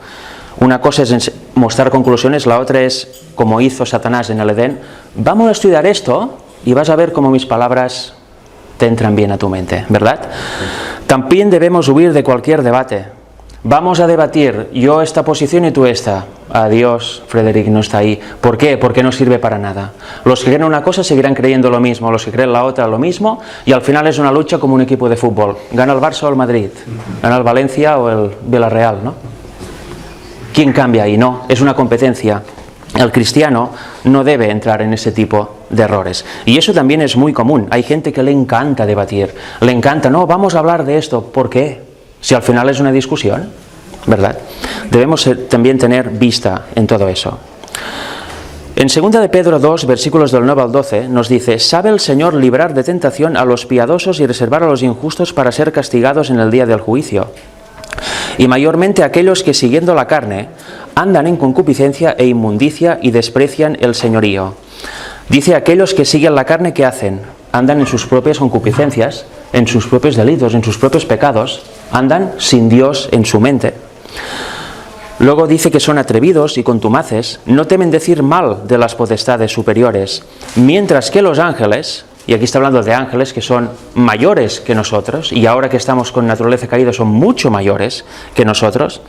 Speaker 1: Una cosa es mostrar conclusiones, la otra es, como hizo Satanás en el Edén, vamos a estudiar esto y vas a ver cómo mis palabras te entran bien a tu mente, ¿verdad? También debemos huir de cualquier debate. Vamos a debatir, yo esta posición y tú esta. Adiós, Frederick no está ahí. ¿Por qué? Porque no sirve para nada. Los que creen una cosa seguirán creyendo lo mismo, los que creen la otra lo mismo, y al final es una lucha como un equipo de fútbol. Gana el Barça o el Madrid, gana el Valencia o el Villarreal, ¿no? ¿Quién cambia ahí? No, es una competencia. El cristiano no debe entrar en ese tipo de errores. Y eso también es muy común. Hay gente que le encanta debatir, le encanta, no, vamos a hablar de esto. ¿Por qué? Si al final es una discusión, ¿verdad? Debemos también tener vista en todo eso. En 2 de Pedro 2, versículos del 9 al 12, nos dice, ¿sabe el Señor librar de tentación a los piadosos y reservar a los injustos para ser castigados en el día del juicio? Y mayormente aquellos que siguiendo la carne andan en concupiscencia e inmundicia y desprecian el señorío. Dice aquellos que siguen la carne, ¿qué hacen? Andan en sus propias concupiscencias, en sus propios delitos, en sus propios pecados, andan sin Dios en su mente. Luego dice que son atrevidos y contumaces, no temen decir mal de las potestades superiores, mientras que los ángeles, y aquí está hablando de ángeles que son mayores que nosotros, y ahora que estamos con naturaleza caída son mucho mayores que nosotros,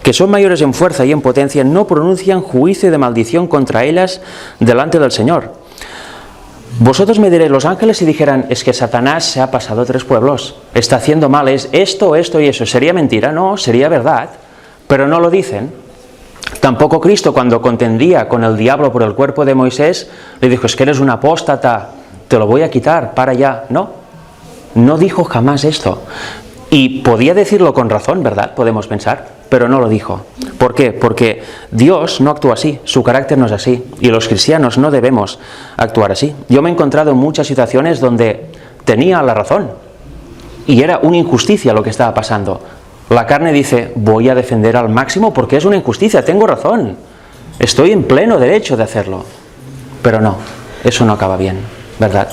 Speaker 1: que son mayores en fuerza y en potencia, no pronuncian juicio de maldición contra ellas delante del Señor. Vosotros me diréis, los ángeles, si dijeran, es que Satanás se ha pasado a 3 pueblos, está haciendo mal, es esto, esto y eso, ¿sería mentira? No, sería verdad, pero no lo dicen. Tampoco Cristo, cuando contendía con el diablo por el cuerpo de Moisés, le dijo, es que eres un apóstata, te lo voy a quitar, para allá. No, no dijo jamás esto. Y podía decirlo con razón, ¿verdad? Podemos pensar, pero no lo dijo. ¿Por qué? Porque Dios no actúa así, su carácter no es así, y los cristianos no debemos actuar así. Yo me he encontrado en muchas situaciones donde tenía la razón, y era una injusticia lo que estaba pasando. La carne dice, voy a defender al máximo porque es una injusticia, tengo razón, estoy en pleno derecho de hacerlo. Pero no, eso no acaba bien, ¿verdad?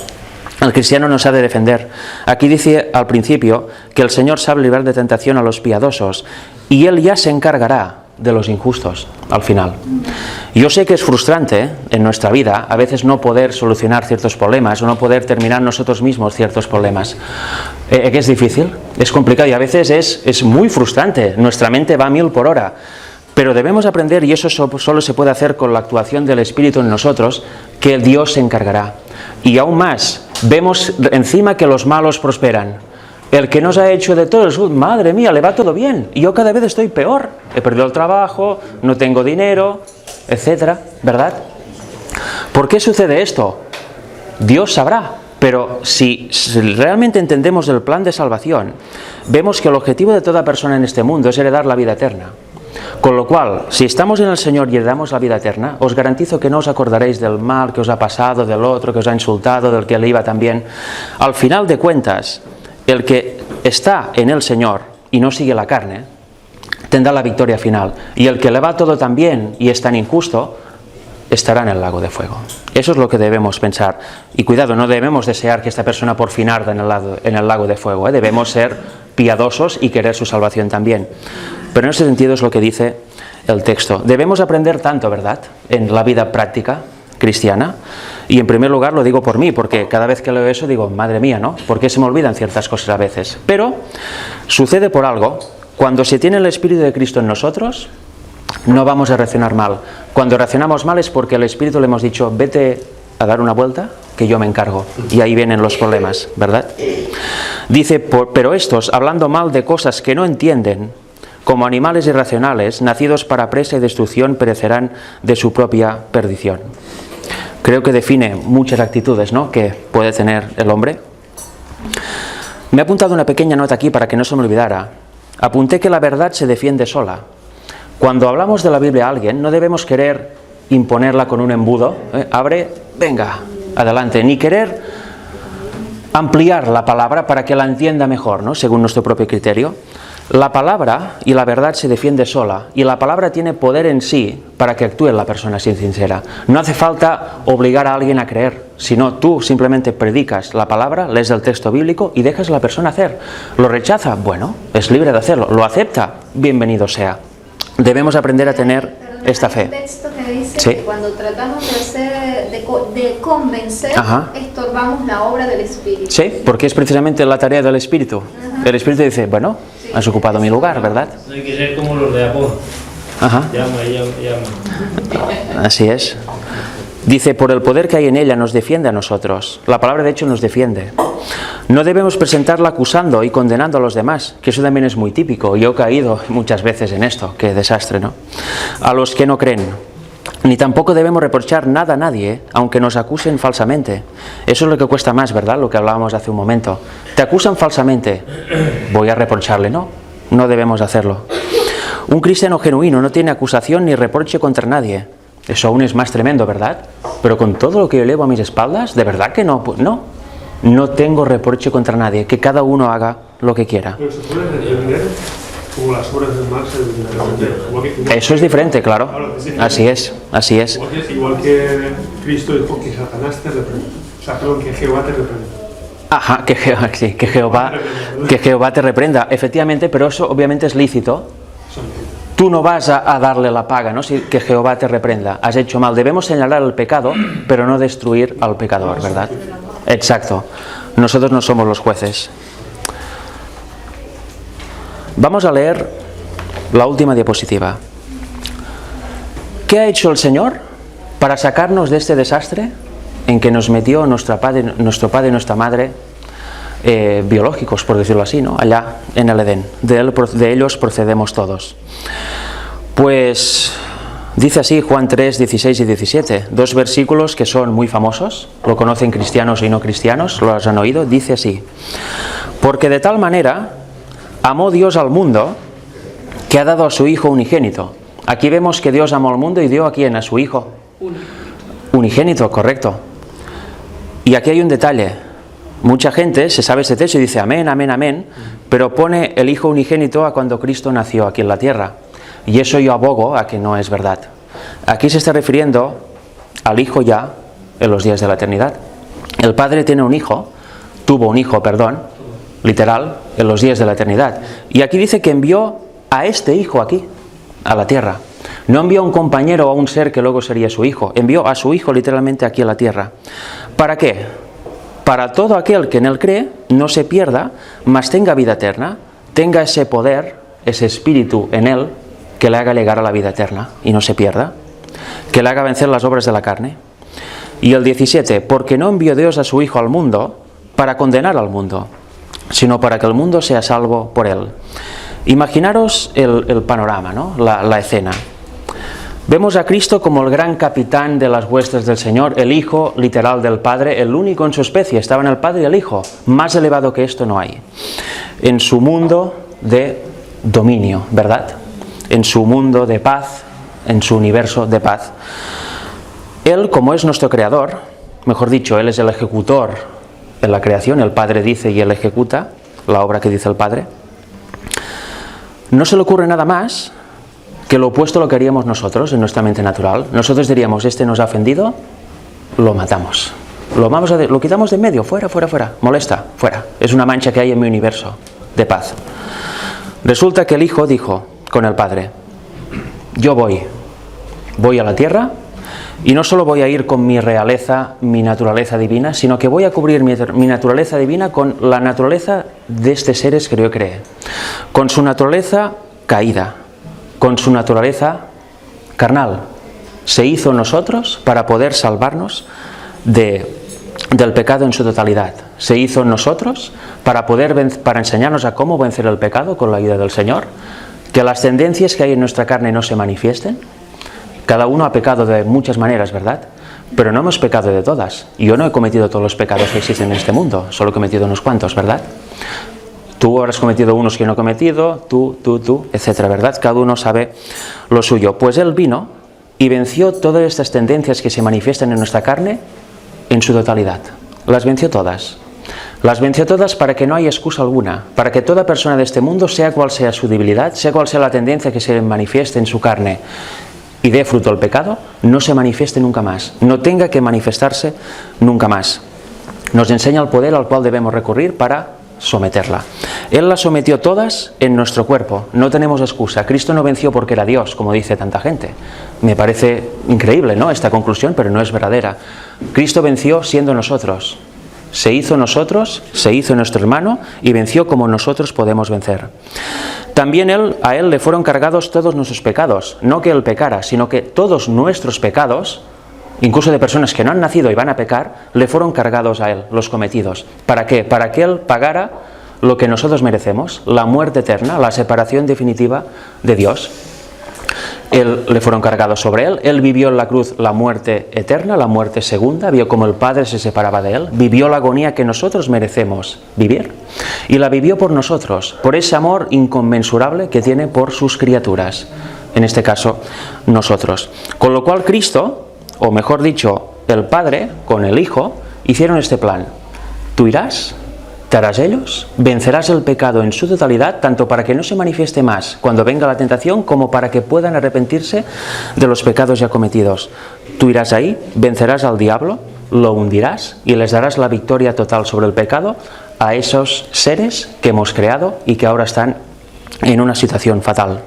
Speaker 1: El cristiano no sabe defender. Aquí dice al principio que el Señor sabe librar de tentación a los piadosos y Él ya se encargará de los injustos al final. Yo sé que es frustrante en nuestra vida a veces no poder solucionar ciertos problemas o no poder terminar nosotros mismos ciertos problemas. Que es difícil, es complicado y a veces es muy frustrante, nuestra mente va a 1000 por hora. Pero debemos aprender, y eso solo se puede hacer con la actuación del Espíritu en nosotros, que Dios se encargará. Y aún más, vemos encima que los malos prosperan. El que nos ha hecho de todo, madre mía, le va todo bien. Y yo cada vez estoy peor. He perdido el trabajo, no tengo dinero, etcétera, ¿verdad? ¿Por qué sucede esto? Dios sabrá. Pero si realmente entendemos el plan de salvación, vemos que el objetivo de toda persona en este mundo es heredar la vida eterna. Con lo cual, si estamos en el Señor y heredamos la vida eterna, os garantizo que no os acordaréis del mal que os ha pasado, del otro que os ha insultado, del que le iba tan bien. Al final de cuentas, el que está en el Señor y no sigue la carne, tendrá la victoria final. Y el que le va todo tan bien y es tan injusto, estará en el lago de fuego. Eso es lo que debemos pensar. Y cuidado, no debemos desear que esta persona por fin arda en el lago de fuego. Debemos ser piadosos y querer su salvación también. Pero en ese sentido es lo que dice el texto. Debemos aprender tanto, ¿verdad?, en la vida práctica cristiana. Y en primer lugar lo digo por mí, porque cada vez que leo eso digo, madre mía, ¿no? ¿Por qué se me olvidan ciertas cosas a veces? Pero sucede por algo. Cuando se tiene el Espíritu de Cristo en nosotros, no vamos a reaccionar mal. Cuando reaccionamos mal es porque al Espíritu le hemos dicho, vete a dar una vuelta, que yo me encargo. Y ahí vienen los problemas, ¿verdad? Dice, pero estos, hablando mal de cosas que no entienden, como animales irracionales, nacidos para presa y destrucción, perecerán de su propia perdición. Creo que define muchas actitudes, ¿no?, que puede tener el hombre. Me he apuntado una pequeña nota aquí para que no se me olvidara. Apunté que la verdad se defiende sola. Cuando hablamos de la Biblia a alguien, no debemos querer imponerla con un embudo. Abre, venga, adelante. Ni querer ampliar la palabra para que la entienda mejor, ¿no?, según nuestro propio criterio. La palabra y la verdad se defiende sola, y la palabra tiene poder en sí para que actúe la persona sincera. No hace falta obligar a alguien a creer, sino tú simplemente predicas la palabra, lees el texto bíblico y dejas a la persona hacer. ¿Lo rechaza? Bueno, es libre de hacerlo. ¿Lo acepta? Bienvenido sea. Debemos aprender a tener esta fe.
Speaker 3: Hay un texto que dice
Speaker 1: Sí.
Speaker 3: que cuando tratamos de convencer, estorbamos la obra del Espíritu.
Speaker 1: Sí, porque es precisamente la tarea del Espíritu. El Espíritu dice, bueno, has ocupado mi lugar, ¿verdad?
Speaker 6: No hay que ser como los de Apolo.
Speaker 1: Ajá.
Speaker 6: Llama.
Speaker 1: Así es. Dice, por el poder que hay en ella nos defiende a nosotros. La palabra de hecho nos defiende. No debemos presentarla acusando y condenando a los demás, que eso también es muy típico. Yo he caído muchas veces en esto, qué desastre, ¿no? A los que no creen. Ni tampoco debemos reprochar nada a nadie, aunque nos acusen falsamente. Eso es lo que cuesta más, ¿verdad? Lo que hablábamos hace un momento. Te acusan falsamente, voy a reprocharle, ¿no? No debemos hacerlo. Un cristiano genuino no tiene acusación ni reproche contra nadie. Eso aún es más tremendo, ¿verdad? Pero con todo lo que yo llevo a mis espaldas, ¿de verdad que no? Pues no tengo reproche contra nadie, que cada uno haga lo que quiera.
Speaker 4: Pero se puede defender como las obras del mal se defenden.
Speaker 1: Eso es diferente, claro. Así es.
Speaker 4: Igual que Cristo dijo que Satanás te reprende. O sea, perdón, que Jehová te reprende.
Speaker 1: Ajá, que Jehová te reprenda, efectivamente, pero eso obviamente es lícito. Tú no vas a darle la paga, ¿no? Si que Jehová te reprenda. Has hecho mal. Debemos señalar el pecado, pero no destruir al pecador, ¿verdad? Exacto. Nosotros no somos los jueces. Vamos a leer la última diapositiva. ¿Qué ha hecho el Señor para sacarnos de este desastre en que nos metió nuestro padre y nuestra madre biológicos, por decirlo así, ¿no?, allá en el Edén? De ellos procedemos todos. Pues dice así Juan 3, 16 y 17, dos versículos que son muy famosos, lo conocen cristianos y no cristianos, lo han oído. Dice así: porque de tal manera amó Dios al mundo que ha dado a su Hijo unigénito. Aquí vemos que Dios amó al mundo y dio a quién, a su Hijo unigénito, correcto. Y aquí hay un detalle. Mucha gente se sabe este texto y dice amén, amén, amén, pero pone el Hijo unigénito a cuando Cristo nació aquí en la tierra. Y eso yo abogo a que no es verdad. Aquí se está refiriendo al Hijo ya en los días de la eternidad. El Padre tuvo un hijo, literal, en los días de la eternidad. Y aquí dice que envió a este Hijo aquí. a la tierra. No envió a un compañero o a un ser que luego sería su hijo. Envió a su hijo literalmente aquí a la tierra. ¿Para qué? Para todo aquel que en él cree no se pierda, mas tenga vida eterna, tenga ese poder, ese espíritu en él que le haga llegar a la vida eterna y no se pierda, que le haga vencer las obras de la carne. Y el 17, porque no envió Dios a su Hijo al mundo para condenar al mundo, sino para que el mundo sea salvo por él. Imaginaros el panorama, ¿no? La escena. Vemos a Cristo como el gran capitán de las huestes del Señor, el Hijo literal del Padre, el único en su especie. Estaban el Padre y el Hijo. Más elevado que esto no hay. En su mundo de dominio, ¿verdad? En su mundo de paz, en su universo de paz. Él, como es nuestro creador, mejor dicho, Él es el ejecutor en la creación, el Padre dice y Él ejecuta la obra que dice el Padre. No se le ocurre nada más que lo opuesto a lo que haríamos nosotros en nuestra mente natural. Nosotros diríamos, este nos ha ofendido, lo matamos. Lo quitamos de en medio, fuera, molesta, fuera. Es una mancha que hay en mi universo de paz. Resulta que el Hijo dijo con el Padre, yo voy a la tierra y no solo voy a ir con mi realeza, mi naturaleza divina, sino que voy a cubrir mi naturaleza divina con la naturaleza de este seres que yo creé, con su naturaleza caída, con su naturaleza carnal. Se hizo en nosotros para poder salvarnos del pecado en su totalidad. Se hizo en nosotros para enseñarnos a cómo vencer el pecado con la ayuda del Señor, que las tendencias que hay en nuestra carne no se manifiesten. Cada uno ha pecado de muchas maneras, ¿verdad? Pero no hemos pecado de todas. Yo no he cometido todos los pecados que existen en este mundo, solo he cometido unos cuantos, ¿verdad? Tú habrás cometido unos que yo no he cometido, tú, etcétera, ¿verdad? Cada uno sabe lo suyo. Pues Él vino y venció todas estas tendencias que se manifiestan en nuestra carne en su totalidad. Las venció todas. Las venció todas para que no haya excusa alguna, para que toda persona de este mundo, sea cual sea su debilidad, sea cual sea la tendencia que se manifieste en su carne y dé fruto al pecado, no se manifieste nunca más, no tenga que manifestarse nunca más. Nos enseña el poder al cual debemos recurrir para someterla. Él las sometió todas en nuestro cuerpo, no tenemos excusa. Cristo no venció porque era Dios, como dice tanta gente. Me parece increíble, ¿no?, esta conclusión, pero no es verdadera. Cristo venció siendo nosotros. Se hizo nosotros, se hizo nuestro hermano y venció como nosotros podemos vencer. También a Él le fueron cargados todos nuestros pecados, no que Él pecara, sino que todos nuestros pecados, incluso de personas que no han nacido y van a pecar, le fueron cargados a Él, los cometidos. ¿Para qué? Para que Él pagara lo que nosotros merecemos, la muerte eterna, la separación definitiva de Dios. Le fueron cargados sobre Él. Él vivió en la cruz la muerte eterna, la muerte segunda, vio como el Padre se separaba de Él, vivió la agonía que nosotros merecemos vivir y la vivió por nosotros, por ese amor inconmensurable que tiene por sus criaturas, en este caso nosotros. Con lo cual Cristo, o mejor dicho, el Padre con el Hijo, hicieron este plan. Tú irás, te harás ellos, vencerás el pecado en su totalidad, tanto para que no se manifieste más cuando venga la tentación, como para que puedan arrepentirse de los pecados ya cometidos. Tú irás ahí, vencerás al diablo, lo hundirás y les darás la victoria total sobre el pecado a esos seres que hemos creado y que ahora están en una situación fatal.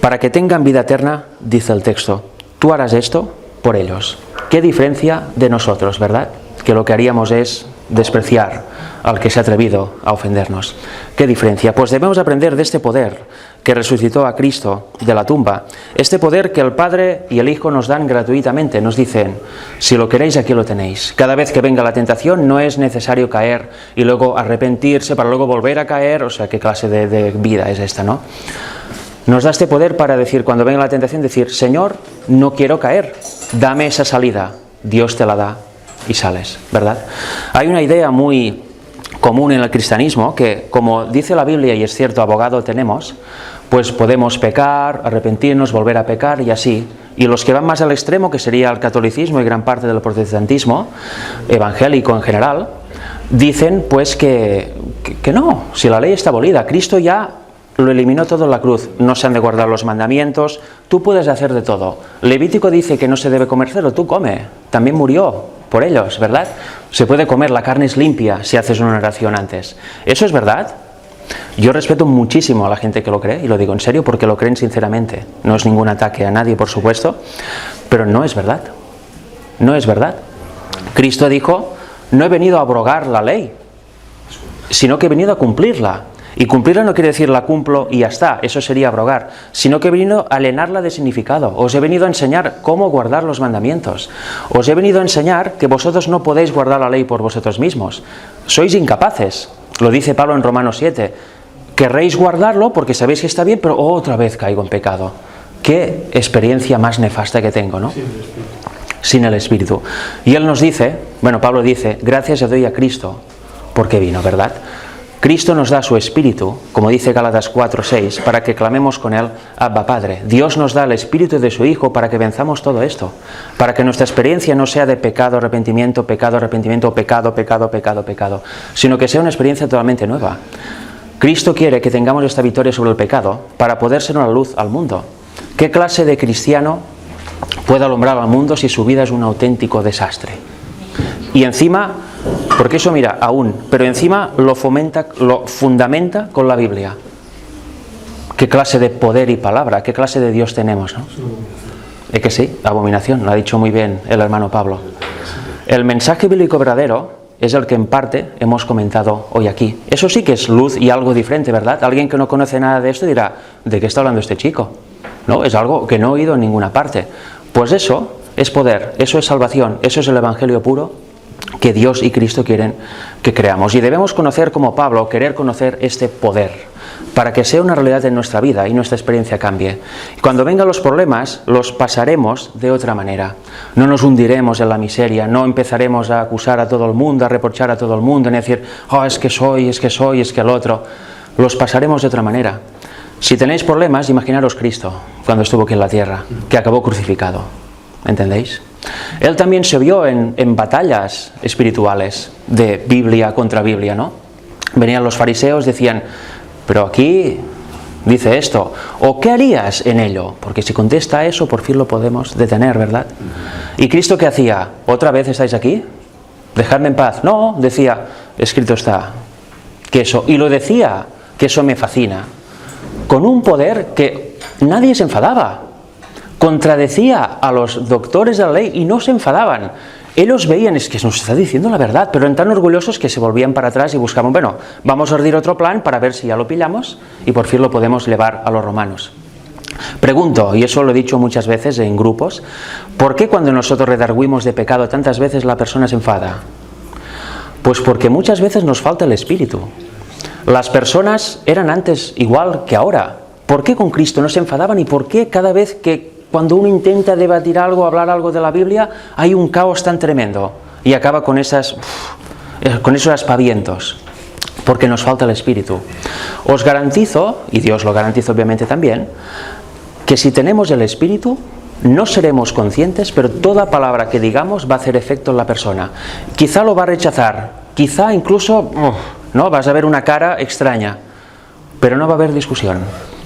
Speaker 1: Para que tengan vida eterna, dice el texto, tú harás esto por ellos. ¿Qué diferencia de nosotros, verdad? Que lo que haríamos es despreciar al que se ha atrevido a ofendernos. ¿Qué diferencia? Pues debemos aprender de este poder que resucitó a Cristo de la tumba, este poder que el Padre y el Hijo nos dan gratuitamente. Nos dicen, si lo queréis, aquí lo tenéis. Cada vez que venga la tentación no es necesario caer y luego arrepentirse para luego volver a caer. O sea, ¿qué clase de vida es esta, no? Nos da este poder para decir, cuando venga la tentación, decir, Señor, no quiero caer, dame esa salida. Dios te la da y sales, ¿verdad? Hay una idea muy común en el cristianismo que, como dice la Biblia, y es cierto, abogado tenemos, pues podemos pecar, arrepentirnos, volver a pecar y así. Y los que van más al extremo, que sería el catolicismo y gran parte del protestantismo, evangélico en general, dicen pues que no, si la ley está abolida, Cristo ya lo eliminó todo en la cruz, no se han de guardar los mandamientos, tú puedes hacer de todo. Levítico dice que no se debe comer cerdo, tú come, también murió por ellos, ¿verdad? Se puede comer, la carne es limpia si haces una oración antes. ¿Eso es verdad? Yo respeto muchísimo a la gente que lo cree, y lo digo en serio porque lo creen sinceramente. No es ningún ataque a nadie, por supuesto, pero no es verdad. No es verdad. Cristo dijo, no he venido a abrogar la ley, sino que he venido a cumplirla. Y cumplirla no quiere decir la cumplo y ya está, eso sería abrogar, sino que he venido a llenarla de significado. Os he venido a enseñar cómo guardar los mandamientos. Os he venido a enseñar que vosotros no podéis guardar la ley por vosotros mismos. Sois incapaces, lo dice Pablo en Romanos 7. Querréis guardarlo porque sabéis que está bien, pero otra vez caigo en pecado. Qué experiencia más nefasta que tengo, ¿no? Sin el Espíritu. Y él nos dice, bueno, Pablo dice, gracias le doy a Cristo porque vino, ¿verdad? Cristo nos da su Espíritu, como dice Gálatas 4:6, para que clamemos con Él, Abba Padre. Dios nos da el Espíritu de su Hijo para que venzamos todo esto, para que nuestra experiencia no sea de pecado, arrepentimiento, pecado, arrepentimiento, pecado, pecado, pecado, pecado, sino que sea una experiencia totalmente nueva. Cristo quiere que tengamos esta victoria sobre el pecado para poder ser una luz al mundo. ¿Qué clase de cristiano puede alumbrar al mundo si su vida es un auténtico desastre? Y encima, porque eso mira, aún, pero encima lo fundamenta con la Biblia. ¿Qué clase de poder y palabra, qué clase de Dios tenemos, ¿no? Es que sí, abominación, lo ha dicho muy bien el hermano Pablo. El mensaje bíblico verdadero es el que en parte hemos comentado hoy aquí. Eso sí que es luz y algo diferente, ¿verdad? Alguien que no conoce nada de esto dirá, ¿de qué está hablando este chico? No, es algo que no he oído en ninguna parte. Pues eso es poder, eso es salvación, eso es el evangelio puro que Dios y Cristo quieren que creamos. Y debemos conocer, como Pablo, querer conocer este poder para que sea una realidad en nuestra vida y nuestra experiencia cambie. Y cuando vengan los problemas, los pasaremos de otra manera. No nos hundiremos en la miseria, no empezaremos a acusar a todo el mundo, a reprochar a todo el mundo, ni a decir, oh, es que soy, es que el otro. Los pasaremos de otra manera. Si tenéis problemas, imaginaros Cristo cuando estuvo aquí en la tierra, que acabó crucificado. ¿Entendéis? Él también se vio en batallas espirituales de Biblia contra Biblia, ¿no? Venían los fariseos, decían, pero aquí dice esto, o ¿qué harías en ello? Porque si contesta eso, por fin lo podemos detener, ¿verdad? ¿Y Cristo qué hacía? ¿Otra vez estáis aquí? Dejadme en paz. No, decía, escrito está, que eso, y lo decía, que eso me fascina, con un poder que nadie se enfadaba. Contradecía a los doctores de la ley y no se enfadaban. Ellos veían, es que nos está diciendo la verdad, pero eran tan orgullosos que se volvían para atrás y buscaban, bueno, vamos a ordenar otro plan para ver si ya lo pillamos y por fin lo podemos llevar a los romanos. Pregunto, y eso lo he dicho muchas veces en grupos, ¿por qué cuando nosotros redarguimos de pecado tantas veces la persona se enfada? Pues porque muchas veces nos falta el Espíritu. Las personas eran antes igual que ahora. ¿Por qué con Cristo no se enfadaban y por qué cada vez que cuando uno intenta debatir algo, hablar algo de la Biblia, hay un caos tan tremendo y acaba con esos aspavientos? Porque nos falta el Espíritu. Os garantizo, y Dios lo garantiza obviamente también, que si tenemos el Espíritu, no seremos conscientes, pero toda palabra que digamos va a hacer efecto en la persona. Quizá lo va a rechazar, quizá incluso, no, vas a ver una cara extraña, pero no va a haber discusión.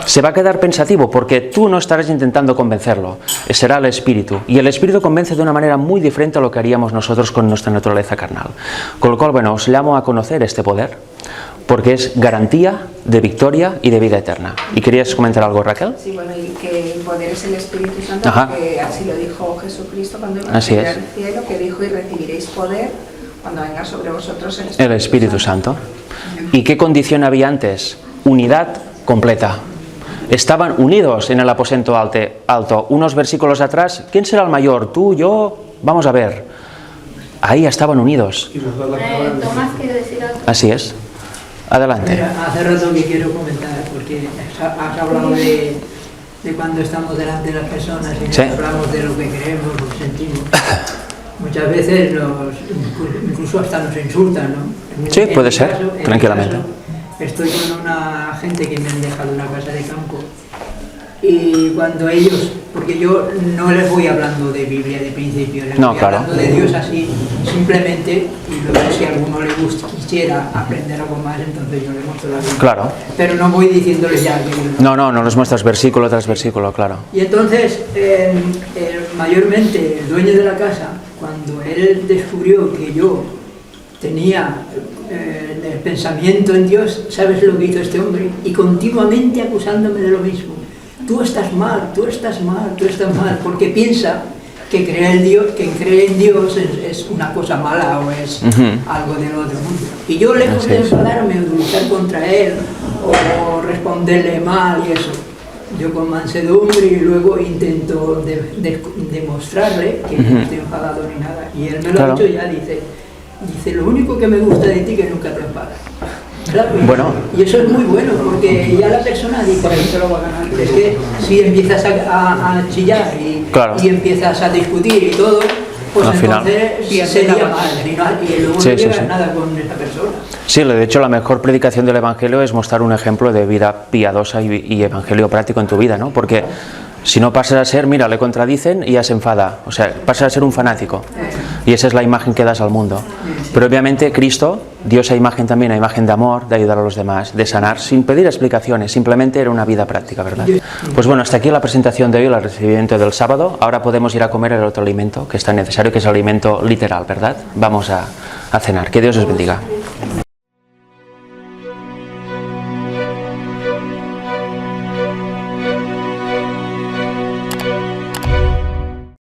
Speaker 1: Se va a quedar pensativo porque tú no estarás intentando convencerlo, será el Espíritu. Y el Espíritu convence de una manera muy diferente a lo que haríamos nosotros con nuestra naturaleza carnal. Con lo cual, bueno, os llamo a conocer este poder, porque es garantía de victoria y de vida eterna. ¿Y querías comentar algo, Raquel?
Speaker 5: Sí, bueno, y que el poder es el Espíritu Santo, porque así lo dijo Jesucristo cuando iba al cielo, que dijo, y recibiréis poder cuando venga sobre vosotros el Espíritu
Speaker 1: Santo. ¿Y qué condición había antes? Unidad completa. Estaban unidos en el aposento alto. Unos versículos atrás, ¿quién será el mayor? ¿Tú, yo? Vamos a ver. Ahí estaban unidos.
Speaker 2: Tomás quiere decir algo.
Speaker 1: Así es. Adelante.
Speaker 7: Mira, hace rato que quiero comentar, porque has hablado de cuando estamos delante de las personas y
Speaker 1: sí,
Speaker 7: hablamos de lo que creemos, lo que sentimos. Muchas veces incluso hasta nos insultan, ¿no?
Speaker 1: Sí, puede ser, tranquilamente.
Speaker 7: Estoy con una gente que me han dejado una casa de campo y cuando ellos, porque yo no les voy hablando de Biblia de principio, les voy hablando de Dios así, simplemente, y luego si a alguno le quisiera aprender algo más, entonces yo le muestro la Biblia.
Speaker 1: Claro.
Speaker 7: Pero no voy diciéndoles ya que
Speaker 1: no les muestras versículo tras versículo, claro.
Speaker 7: Y entonces, mayormente el dueño de la casa, cuando él descubrió que yo tenía pensamiento en Dios, ¿sabes lo que hizo este hombre? Y continuamente acusándome de lo mismo. Tú estás mal, tú estás mal, tú estás mal, porque piensa que creer en Dios es una cosa mala o es algo del otro mundo. Y yo, lejos de enfadarme o de luchar contra él o responderle mal y eso, yo con mansedumbre y luego intento demostrarle que no estoy enfadado ni nada. Y él me lo ha dicho ya, dice, lo único que me gusta de ti es que nunca te enfadas. Claro, y eso es muy bueno, porque ya la persona dice, es que si empiezas a chillar y empiezas a discutir y todo, pues al entonces sería mal y luego no llegas nada con esa persona.
Speaker 1: Sí, de hecho la mejor predicación del Evangelio es mostrar un ejemplo de vida piadosa y evangelio práctico en tu vida, ¿no? Porque si no pasas a ser, mira, le contradicen y ya se enfada, o sea, pasas a ser un fanático. Y esa es la imagen que das al mundo. Pero obviamente Cristo dio esa imagen también, la imagen de amor, de ayudar a los demás, de sanar, sin pedir explicaciones, simplemente era una vida práctica, ¿verdad? Pues bueno, hasta aquí la presentación de hoy, el recibimiento del sábado. Ahora podemos ir a comer el otro alimento que es tan necesario, que es el alimento literal, ¿verdad? Vamos a cenar. Que Dios os bendiga.